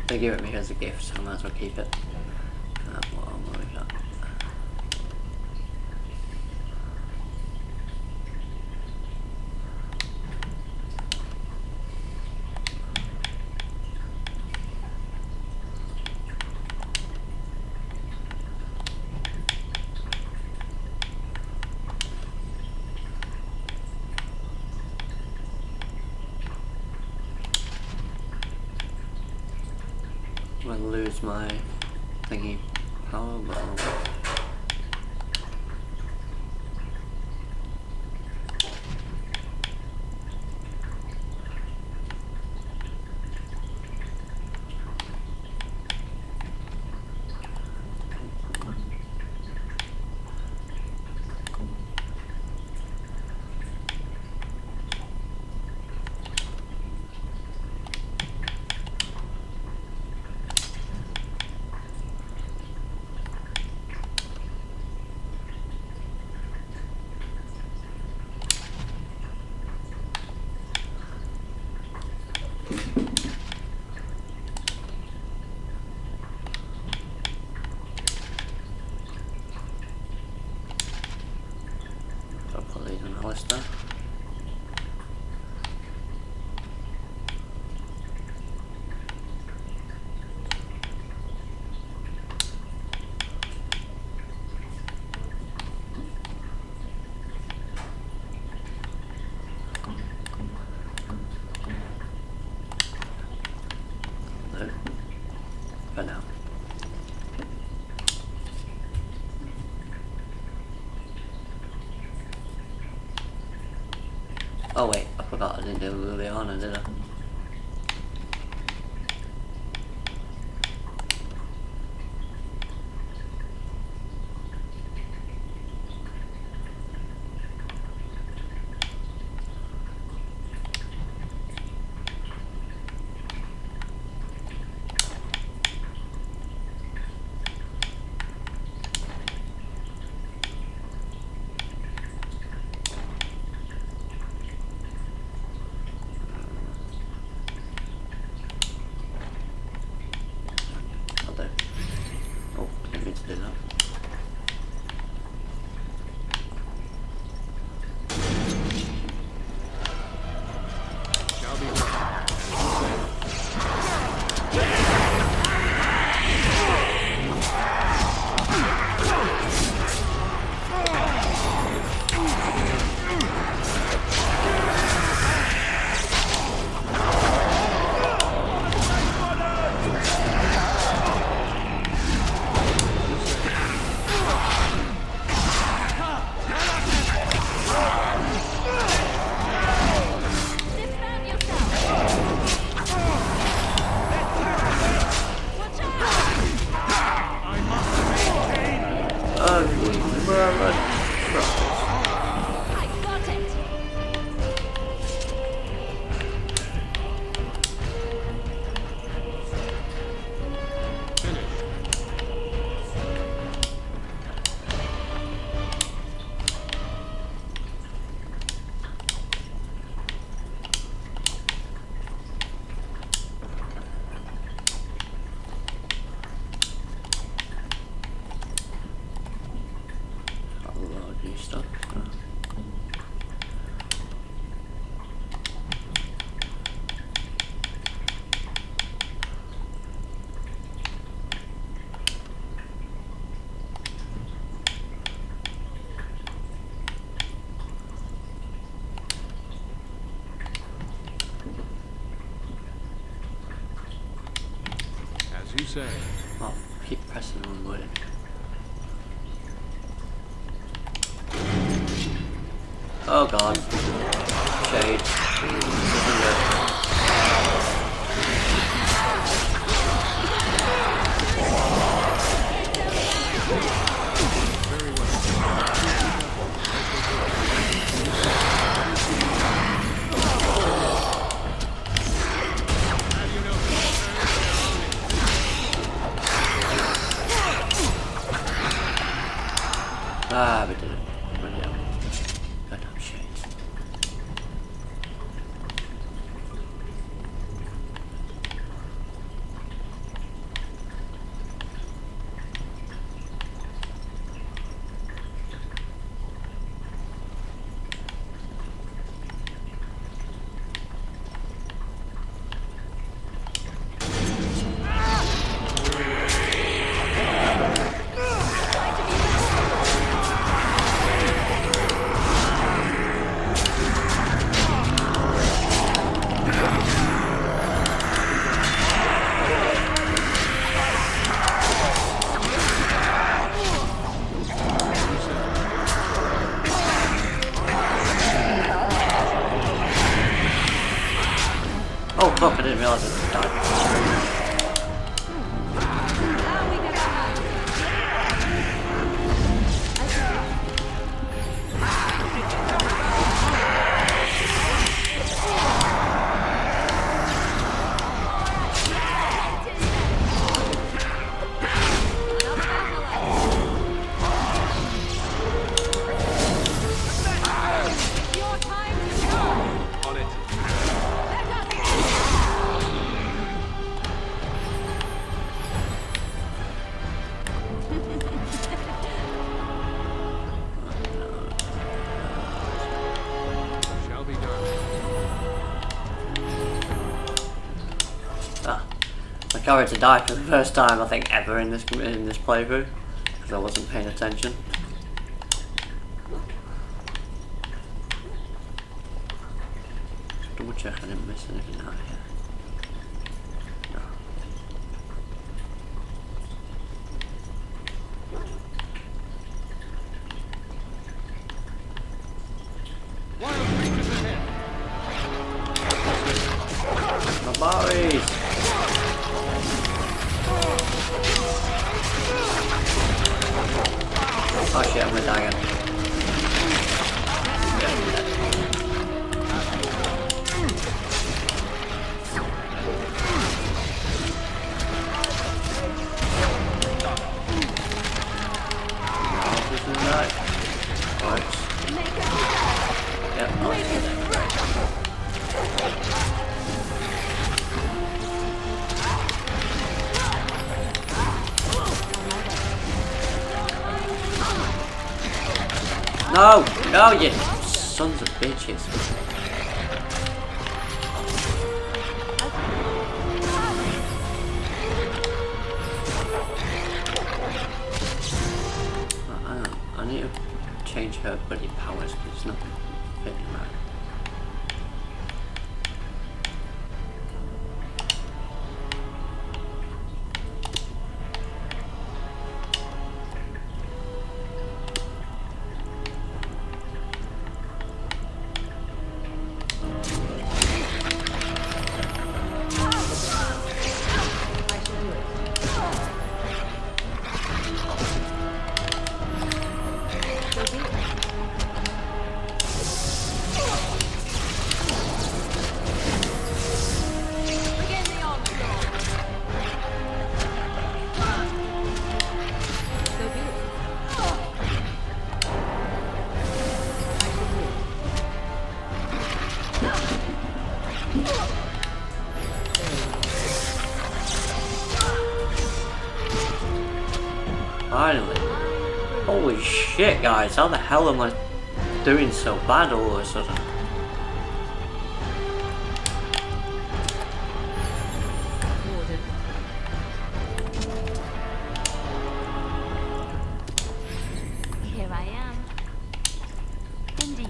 They give it me as a gift, so I might as well keep it. What armor we got? I'm gonna lose my thingy power ball. I'll put these on the list now. No. For now. Oh wait, I forgot I didn't do Liliana, did I? say? Oh, keep pressing on wood. Oh god. Shade. Ah, we did it. Brilliant. Goddamn shit. Oh fuck, I didn't realise it died. My character died for the first time I think ever in this playthrough because I wasn't paying attention. Double check I didn't miss anything out here. No. My boys! Oh shit, I'm gonna die again. No! No, you sons of bitches. I need to change her bloody powers, but it's not fitting right. Finally. Holy shit, guys, how the hell am I doing so bad all of a sudden? Here I am. Indeed.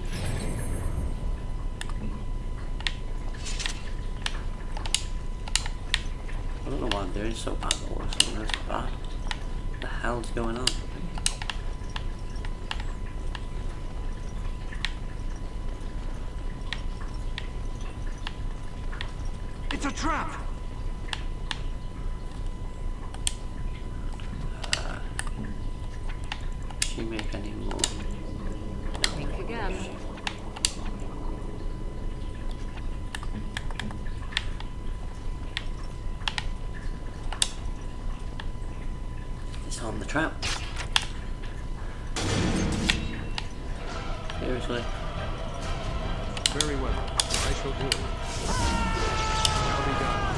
I don't know why I'm doing so bad all of a sudden. hell's going on? It's a trap! Did she make any more? Think again. Disarm the trap. Seriously. Very well. I shall do it. Shall be done.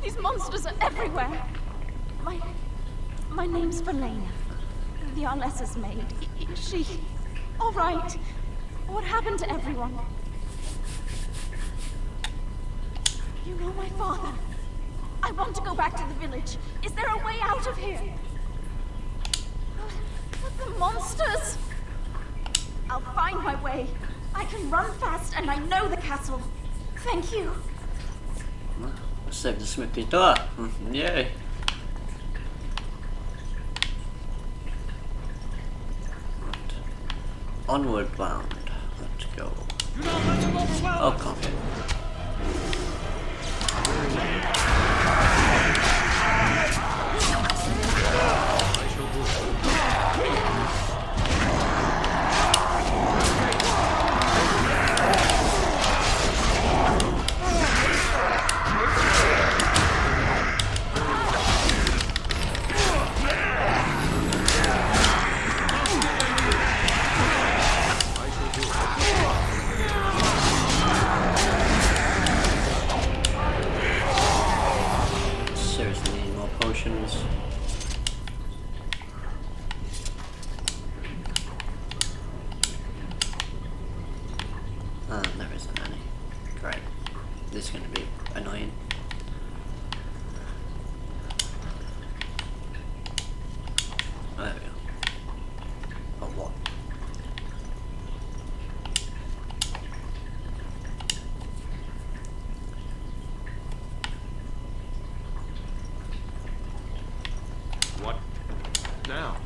These monsters are everywhere. My name's Valena. The Arlessa's maid. Is she all right? What happened to everyone? You know my father. I want to go back to the village. Is there a way out of here? But the monsters! I'll find my way. I can run fast and I know the castle. Thank you. Save the smithy door. Yay. Onward bound. Let's go. Oh, copy. There isn't any. Great. This is going to be annoying. There we go. Oh, what? What now?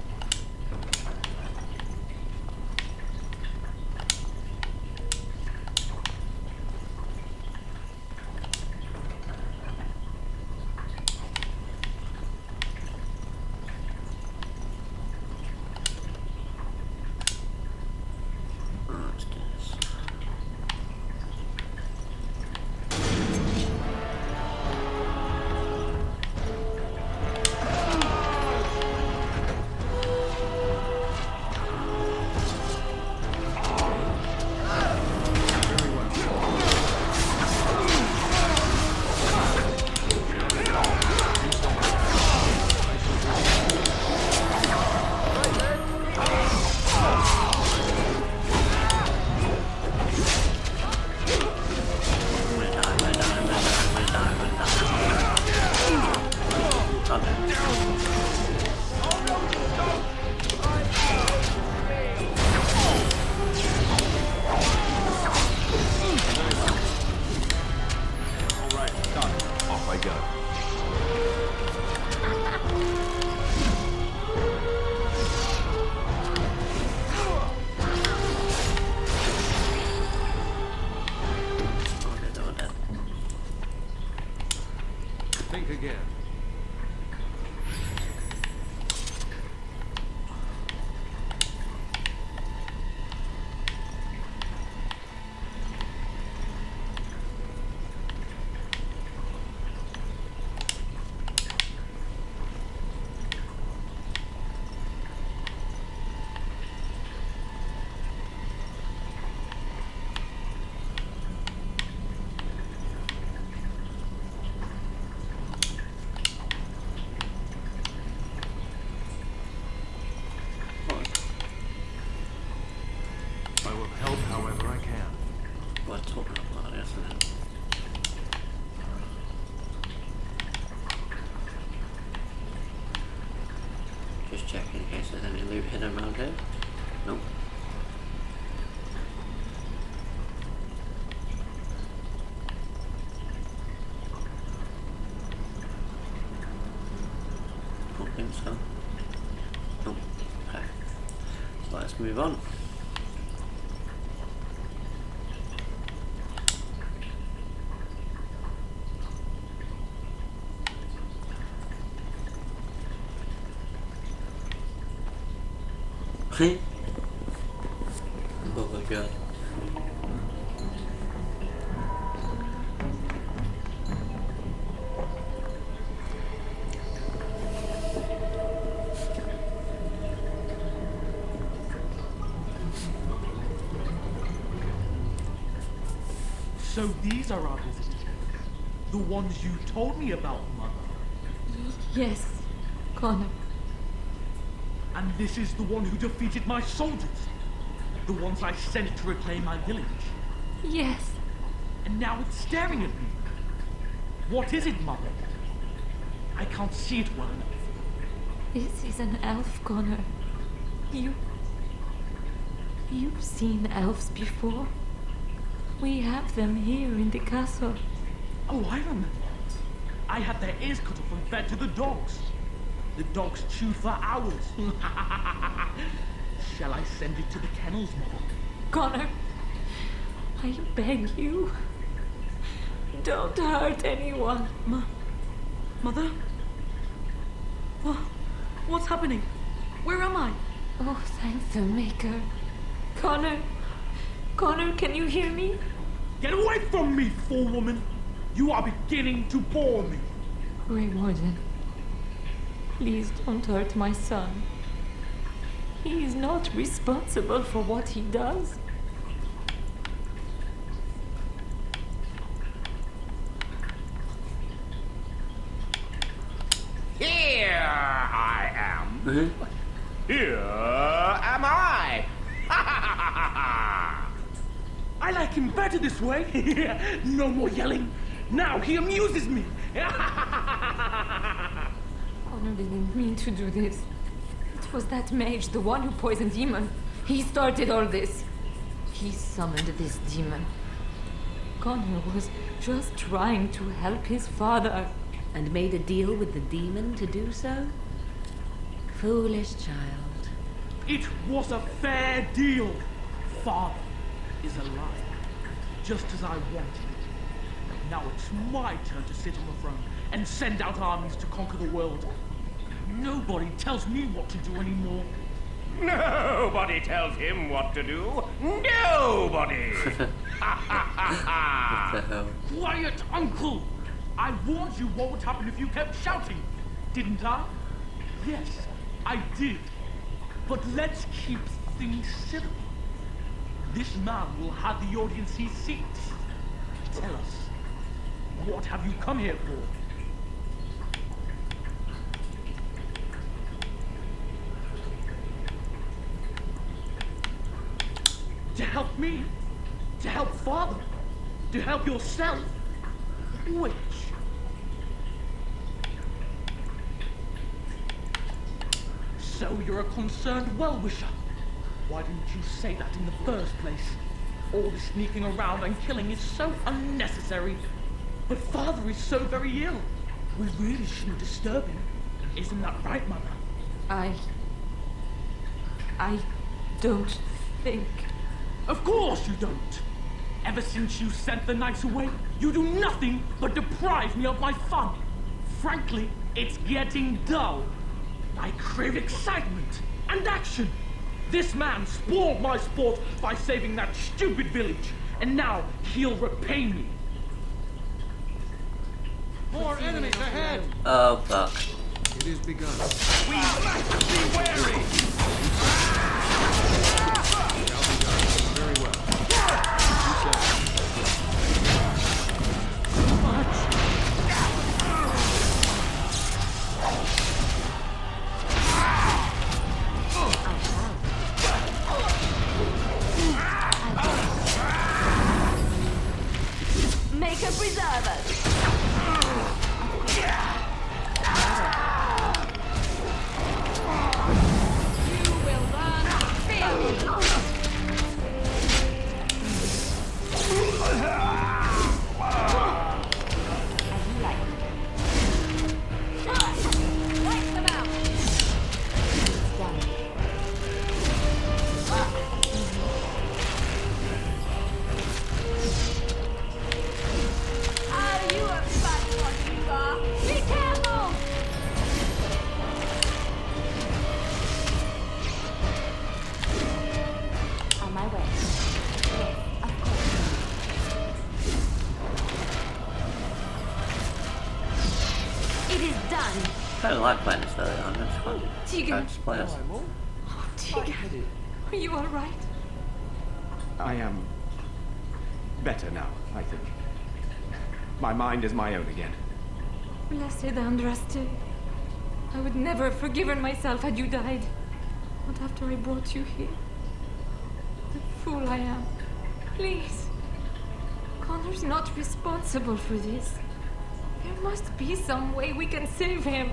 again. I will help however I can. We're talking about it, isn't it? Just checking in case there's any loot hidden around here. Nope. Don't think so. Nope. Okay. So let's move on. Oh my god. So these are our visitors. The ones you told me about, Mother. Yes, Connor. And this is the one who defeated my soldiers. The ones I sent to reclaim my village. Yes. And now it's staring at me. What is it, Mother? I can't see it well enough. This is an elf, Connor. You've seen elves before? We have them here in the castle. Oh, I remember. I had their ears cut off and fed to the dogs. The dogs chewed for hours. Shall I send it to the kennels, Mother? Connor, I beg you. Don't hurt anyone. Mother? What's happening? Where am I? Oh, thank the Maker. Connor, can you hear me? Get away from me, fool woman! You are beginning to bore me. Grey Warden, please don't hurt my son. He is not responsible for what he does. Here I am. Here am I. I like him better this way. No more yelling. Now he amuses me. Connor didn't mean to do this. It was that mage, the one who poisoned Demon. He started all this. He summoned this demon. Connor was just trying to help his father. And made a deal with the demon to do so? Foolish child. It was a fair deal. Father is alive, just as I wanted. Now it's my turn to sit on the throne and send out armies to conquer the world. Nobody tells me what to do anymore. Nobody tells him what to do. Nobody! Quiet, Uncle! I warned you what would happen if you kept shouting, didn't I? Yes, I did. But let's keep things civil. This man will have the audience he seeks. Tell us, what have you come here for? To help me? To help Father? To help yourself? Which? So you're a concerned well-wisher. Why didn't you say that in the first place? All the sneaking around and killing is so unnecessary. But Father is so very ill. We really shouldn't disturb him. Isn't that right, Mother? I don't think... Of course you don't! Ever since you sent the knights away, you do nothing but deprive me of my fun. Frankly, it's getting dull. I crave excitement and action. This man spoiled my sport by saving that stupid village, and now he'll repay me. More enemies ahead! Oh, fuck. It is begun. We must be wary! Very well. Make a preserver. You will learn to fear me. As you like. Wipe them out. It's done. Are you a fat one, you are? Be careful! On my way. Yes, of course. It is done. I don't like playing this early on, it's fun. Teagan. Just play us. Oh, Teagan. Are you all right? I am better now, I think. My mind is my own again. Blessed Andraste. I would never have forgiven myself had you died. Not after I brought you here. The fool I am. Please. Connor's not responsible for this. There must be some way we can save him.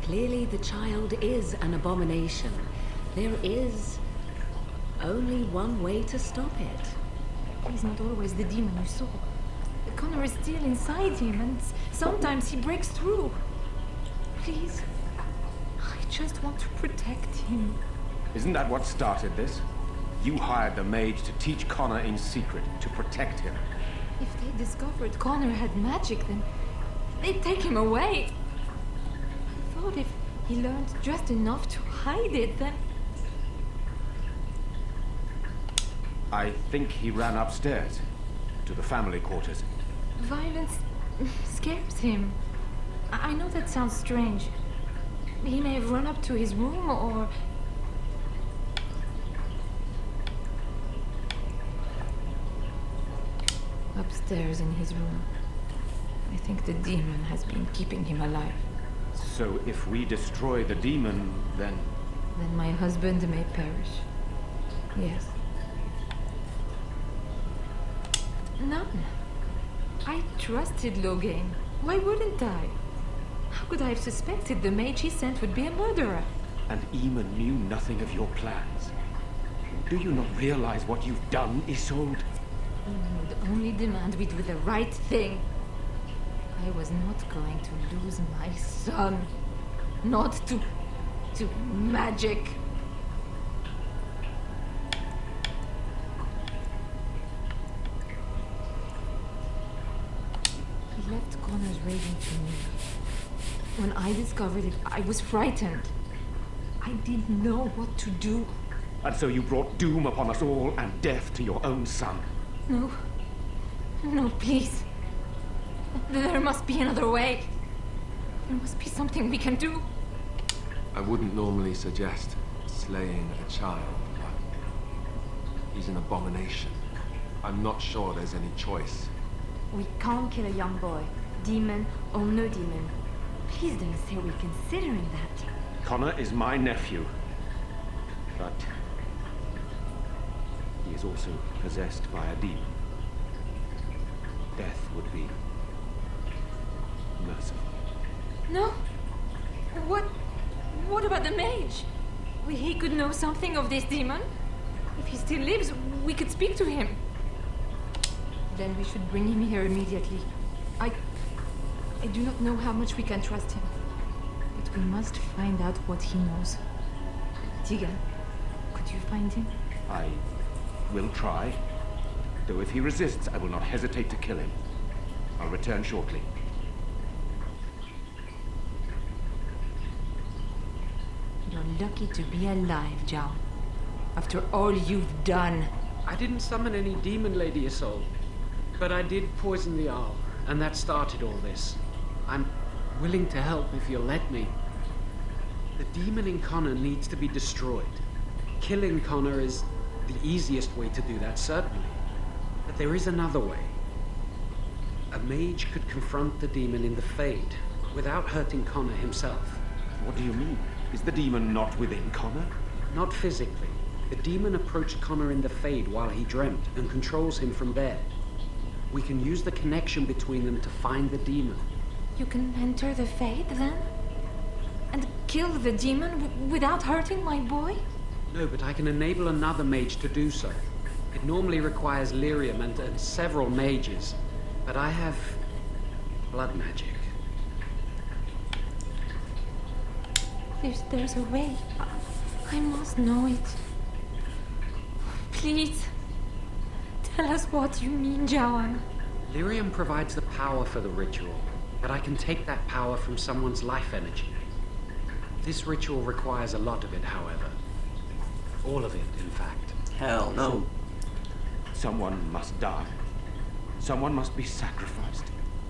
Clearly the child is an abomination. There is only one way to stop it. He's not always the demon you saw. Connor is still inside him, and sometimes he breaks through. Please, I just want to protect him. Isn't that what started this? You hired the mage to teach Connor in secret, to protect him. If they discovered Connor had magic, then they'd take him away. I thought if he learned just enough to hide it, then... I think he ran upstairs, to the family quarters. Violence scares him. I know that sounds strange. He may have run up to his room, or... Upstairs in his room. I think the demon has been keeping him alive. So if we destroy the demon, then... Then my husband may perish. Yes. None. I trusted Logain. Why wouldn't I? How could I have suspected the mage he sent would be a murderer? And Eamon knew nothing of your plans. Do you not realize what you've done, Isolde? Eamon would only demand we do the right thing. I was not going to lose my son. Not to magic. He left Connor's raving to me. When I discovered it, I was frightened. I didn't know what to do. And so you brought doom upon us all and death to your own son. No. No, please. There must be another way. There must be something we can do. I wouldn't normally suggest slaying a child, but he's an abomination. I'm not sure there's any choice. We can't kill a young boy, demon or no demon. Please don't say we're considering that. Connor is my nephew. But he is also possessed by a demon. Death would be merciful. No. What about the mage? He could know something of this demon. If he still lives, we could speak to him. Then we should bring him here immediately. I do not know how much we can trust him. But we must find out what he knows. Teagan, could you find him? I will try. Though if he resists, I will not hesitate to kill him. I'll return shortly. You're lucky to be alive, Zhao. After all you've done. I didn't summon any demon, Lady Isolde. But I did poison the owl, and that started all this. I'm willing to help if you'll let me. The demon in Connor needs to be destroyed. Killing Connor is the easiest way to do that, certainly. But there is another way. A mage could confront the demon in the Fade, without hurting Connor himself. What do you mean? Is the demon not within Connor? Not physically. The demon approached Connor in the Fade while he dreamt, and controls him from there. We can use the connection between them to find the demon. You can enter the Fade, then? And kill the demon without hurting my boy? No, but I can enable another mage to do so. It normally requires lyrium and several mages. But I have blood magic. There's a way. I must know it. Please, tell us what you mean, Zhao. Lyrium provides the power for the ritual, but I can take that power from someone's life energy. This ritual requires a lot of it, however. All of it, in fact. Hell no. Someone must die. Someone must be sacrificed.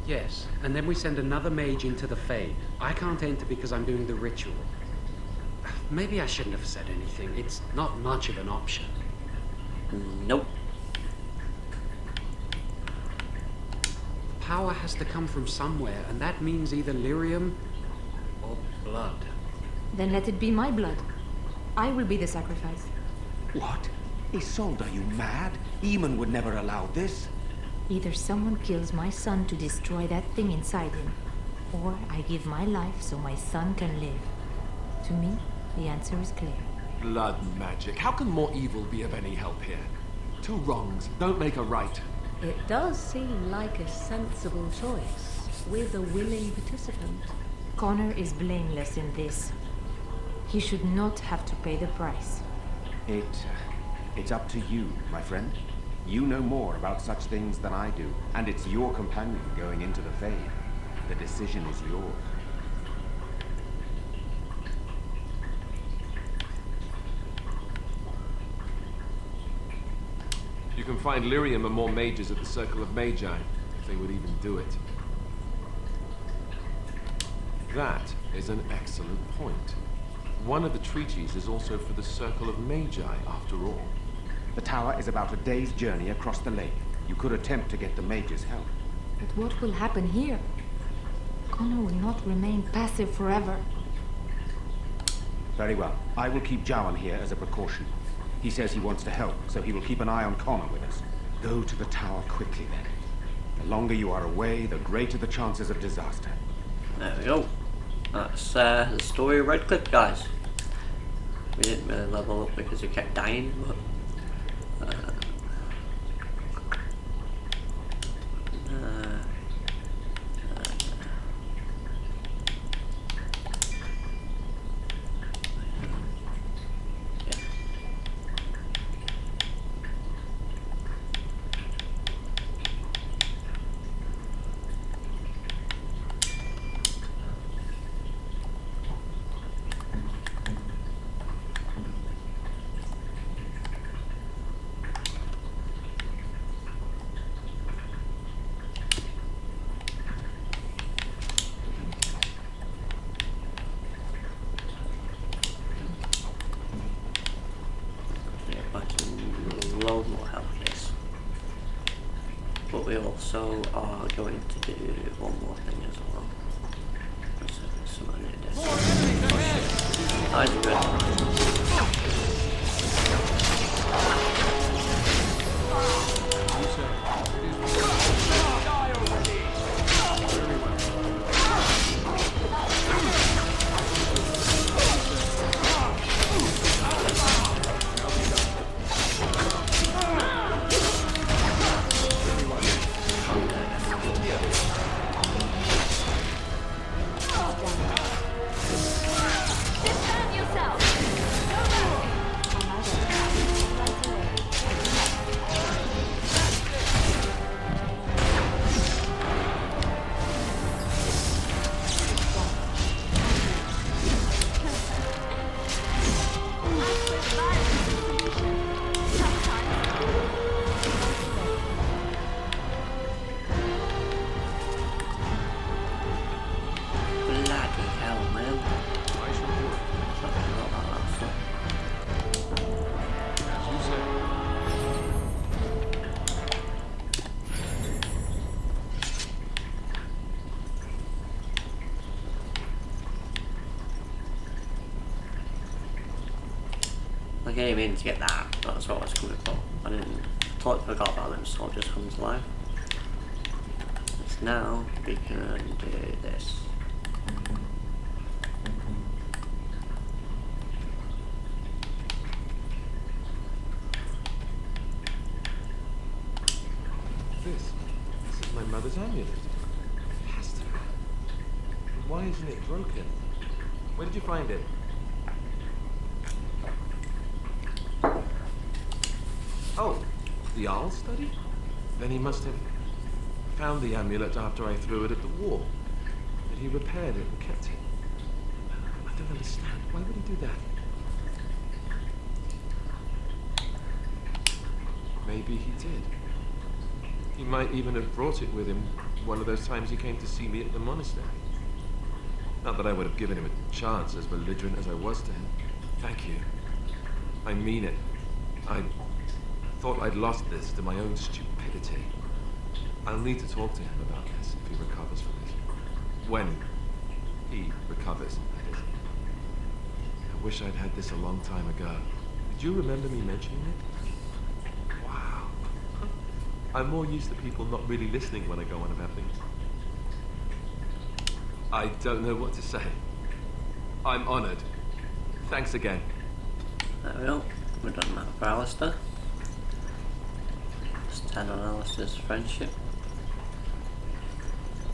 Yes, and then we send another mage into the Fade. I can't enter because I'm doing the ritual. Maybe I shouldn't have said anything. It's not much of an option. Nope. Power has to come from somewhere, and that means either lyrium or blood. Then let it be my blood. I will be the sacrifice. What? Isolde, are you mad? Eamon would never allow this. Either someone kills my son to destroy that thing inside him, or I give my life so my son can live. To me, the answer is clear. Blood magic. How can more evil be of any help here? Two wrongs don't make a right. It does seem like a sensible choice, with a willing participant. Connor is blameless in this. He should not have to pay the price. It's up to you, my friend. You know more about such things than I do, and it's your companion going into the Fade. The decision is yours. You can find lyrium and more mages at the Circle of Magi, if they would even do it. That is an excellent point. One of the treaties is also for the Circle of Magi, after all. The tower is about a day's journey across the lake. You could attempt to get the mage's help. But what will happen here? Connor will not remain passive forever. Very well. I will keep Jowan here as a precaution. He says he wants to help, so he will keep an eye on Connor with us. Go to the tower quickly, then. The longer you are away, the greater the chances of disaster. There we go. That's the story of Redcliffe, guys. We didn't really level up because we kept dying, but... load more health this. But we also are going to do one more thing as well. Let's see if there's some Undead. Oh, Defend yourself! came in to get that. That's what I was coming for. I totally forgot about them soldiers coming to life. So now we can do this. This is my mother's amulet. It has to be. But why isn't it broken? Where did you find it? Oh, the owl study? Then he must have found the amulet after I threw it at the wall. But he repaired it and kept it. I don't understand. Why would he do that? Maybe he did. He might even have brought it with him one of those times he came to see me at the monastery. Not that I would have given him a chance, as belligerent as I was to him. Thank you. I mean it. I thought I'd lost this to my own stupidity. I'll need to talk to him about this if he recovers from it. When he recovers, that is. I wish I'd had this a long time ago. Did you remember me mentioning it? Wow. I'm more used to people not really listening when I go on about things. I don't know what to say. I'm honored. Thanks again. There we go. We've done that for Alistair. Just 10 on Alistair's friendship.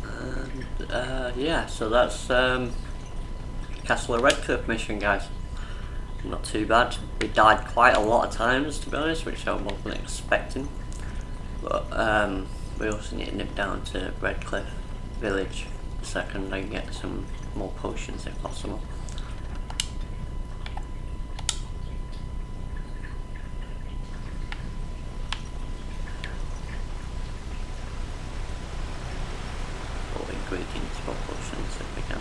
And yeah, so that's Castle of Redcliffe mission, guys. Not too bad. We died quite a lot of times, to be honest, which I wasn't expecting. But we also need to nip down to Redcliffe village second and get some more potions if possible. All ingredients for potions if we can.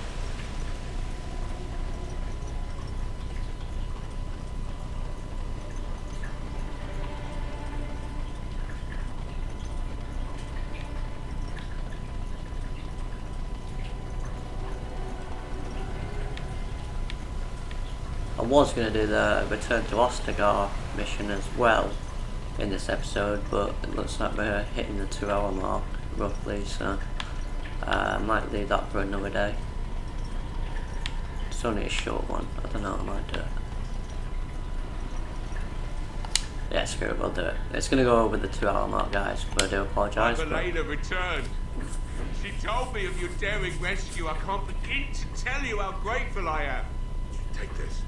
I was going to do the Return to Ostagar mission as well in this episode, but it looks like we're hitting the 2-hour mark roughly, so I might leave that for another day. It's only a short one, I don't know, I might do it. Yeah, screw it, we'll do it. It's going to go over the 2-hour mark, guys, but I do apologise. Valena returned. She told me of your daring rescue. I can't begin to tell you how grateful I am. Take this.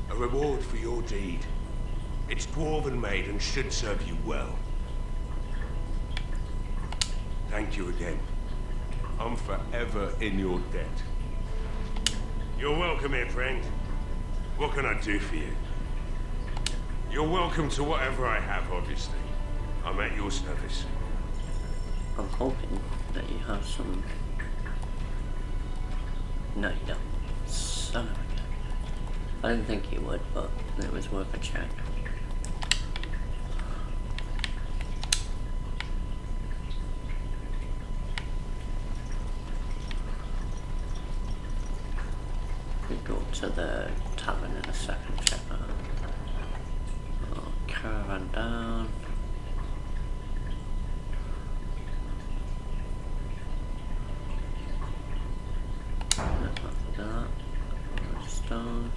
A reward for your deed. It's dwarven made and should serve you well. Thank you again. I'm forever in your debt. You're welcome here, friend. What can I do for you? You're welcome to whatever I have, obviously. I'm at your service. I'm hoping that you have some... No, you don't. Son of a gun. I didn't think you would, but it was worth a check. We go to the tavern in a second, check that out. Oh, caravan down. After that, stones.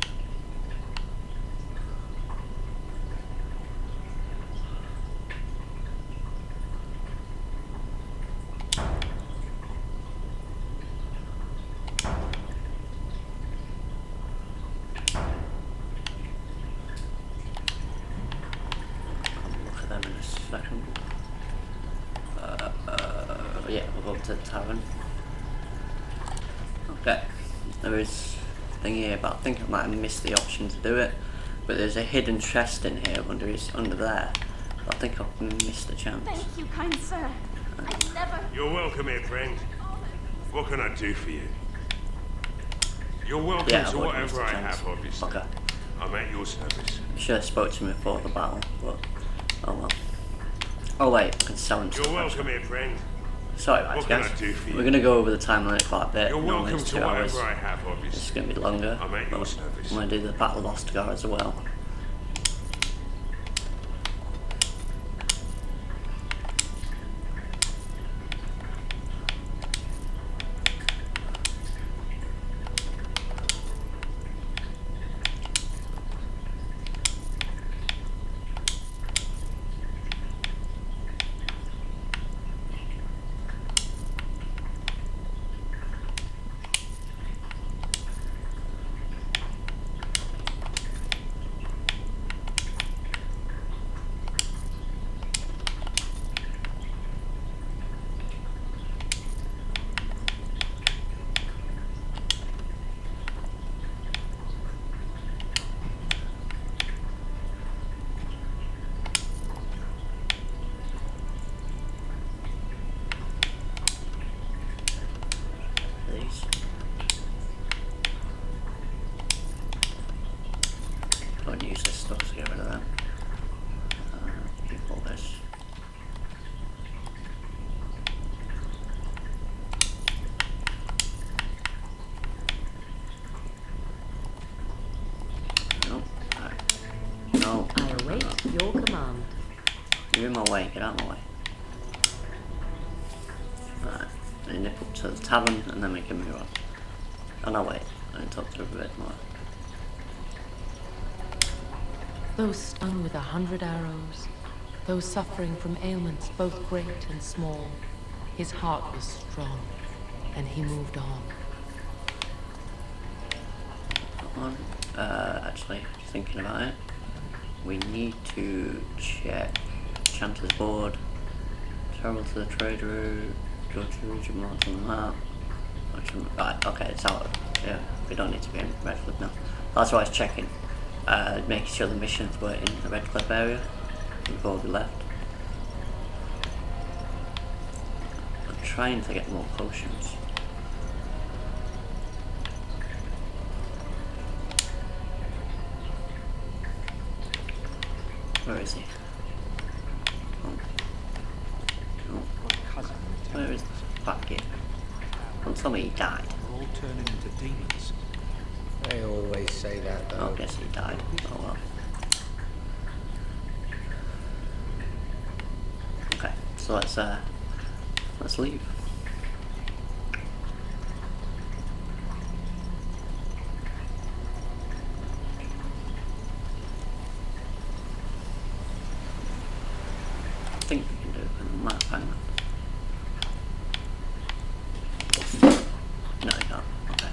Yeah, we'll go up to the tavern. Okay, there is a thing here, but I think I might have missed the option to do it. But there's a hidden chest in here under there. I think I've missed the chance. Thank you, kind sir. I never... You're welcome here, friend. What can I do for you? You're welcome to whatever I have, obviously. Okay. I'm at your service. Should have spoke to him before the battle, but oh well. Oh wait, I can sell him. You're welcome here, friend. Sorry guys, we're going to go over the time limit quite a bit. You're welcome it's to 2 hours. whatever I have, obviously. It's going to be longer. I'm at your service. I'm going to do the Battle of Ostagar as well. At your command. You're in my way, get out of my way. Right, then nip up to the tavern and then we can move on. Oh no, wait, I need to talk to her a bit more. Those stung with 100 arrows, those suffering from ailments both great and small, his heart was strong, and he moved on. Actually, thinking about it, we need to check Chanter's board, travel to the trade route, go to the region marked on the map. Right, okay, it's out. Yeah, we don't need to be in Redcliffe now. That's why I was checking, making sure the missions were in the Redcliffe area before we left. I'm trying to get more potions. Where is he? Oh. Oh. Where is this fucking? Don't tell me he died. We're all turning into demons. They always say that, though. I guess he died. Oh well. Okay, so let's leave. I think we can do it on the map, hang on. No, you can't. Okay.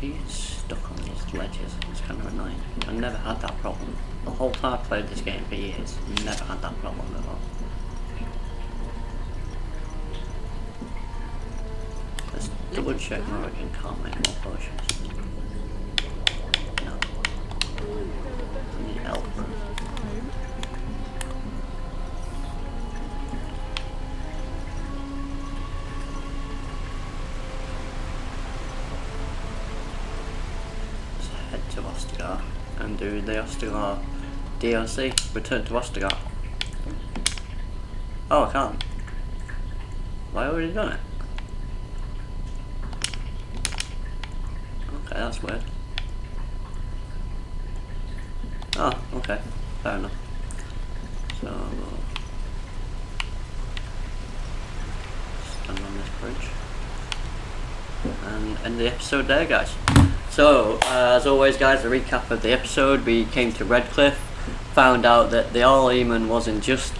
He's stuck on these ledges, it's kind of annoying. I never had that problem. The whole time I've played this game for years, never had that problem before. Let's double check Morrigan can't make more potions. No. I need help. To Ostagar and do the Ostagar DLC. Return to Ostagar. Oh, I can't. Have I already done it? Okay, that's weird. Oh, okay. Fair enough. So we'll stand on this bridge and end the episode there, guys. So, as always guys, a recap of the episode. We came to Redcliffe, found out that the All-Eamon wasn't just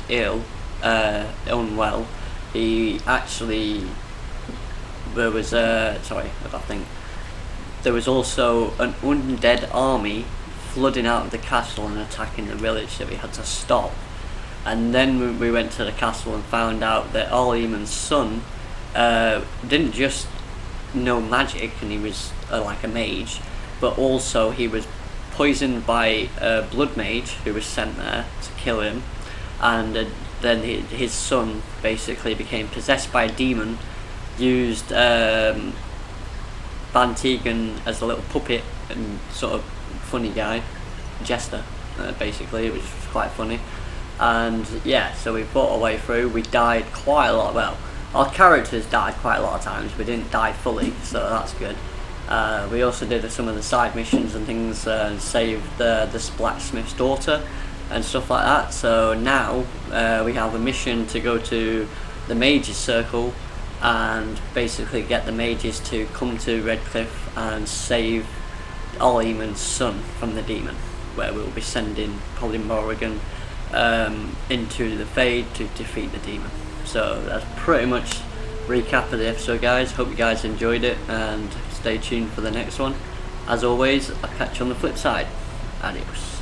unwell, he actually, there was there was also an undead army flooding out of the castle and attacking the village that we had to stop. And then we went to the castle and found out that All-Eamon's son didn't just know magic and he was like a mage, but also he was poisoned by a blood mage who was sent there to kill him, and then his son basically became possessed by a demon, used Bann Teagan as a little puppet and sort of funny guy, jester basically, which was quite funny. And yeah, so we fought our way through. We died quite a lot. Well, our characters died quite a lot of times. We didn't die fully, so that's good. We also did some of the side missions and things, and saved the blacksmith's daughter and stuff like that. So now we have a mission to go to the mages circle and basically get the mages to come to Redcliffe and save All-Eamon's son from the demon, where we'll be sending probably Morrigan into the Fade to defeat the demon. So that's pretty much recap of the episode, guys. Hope you guys enjoyed it and stay tuned for the next one. As always, I'll catch you on the flip side. Adios.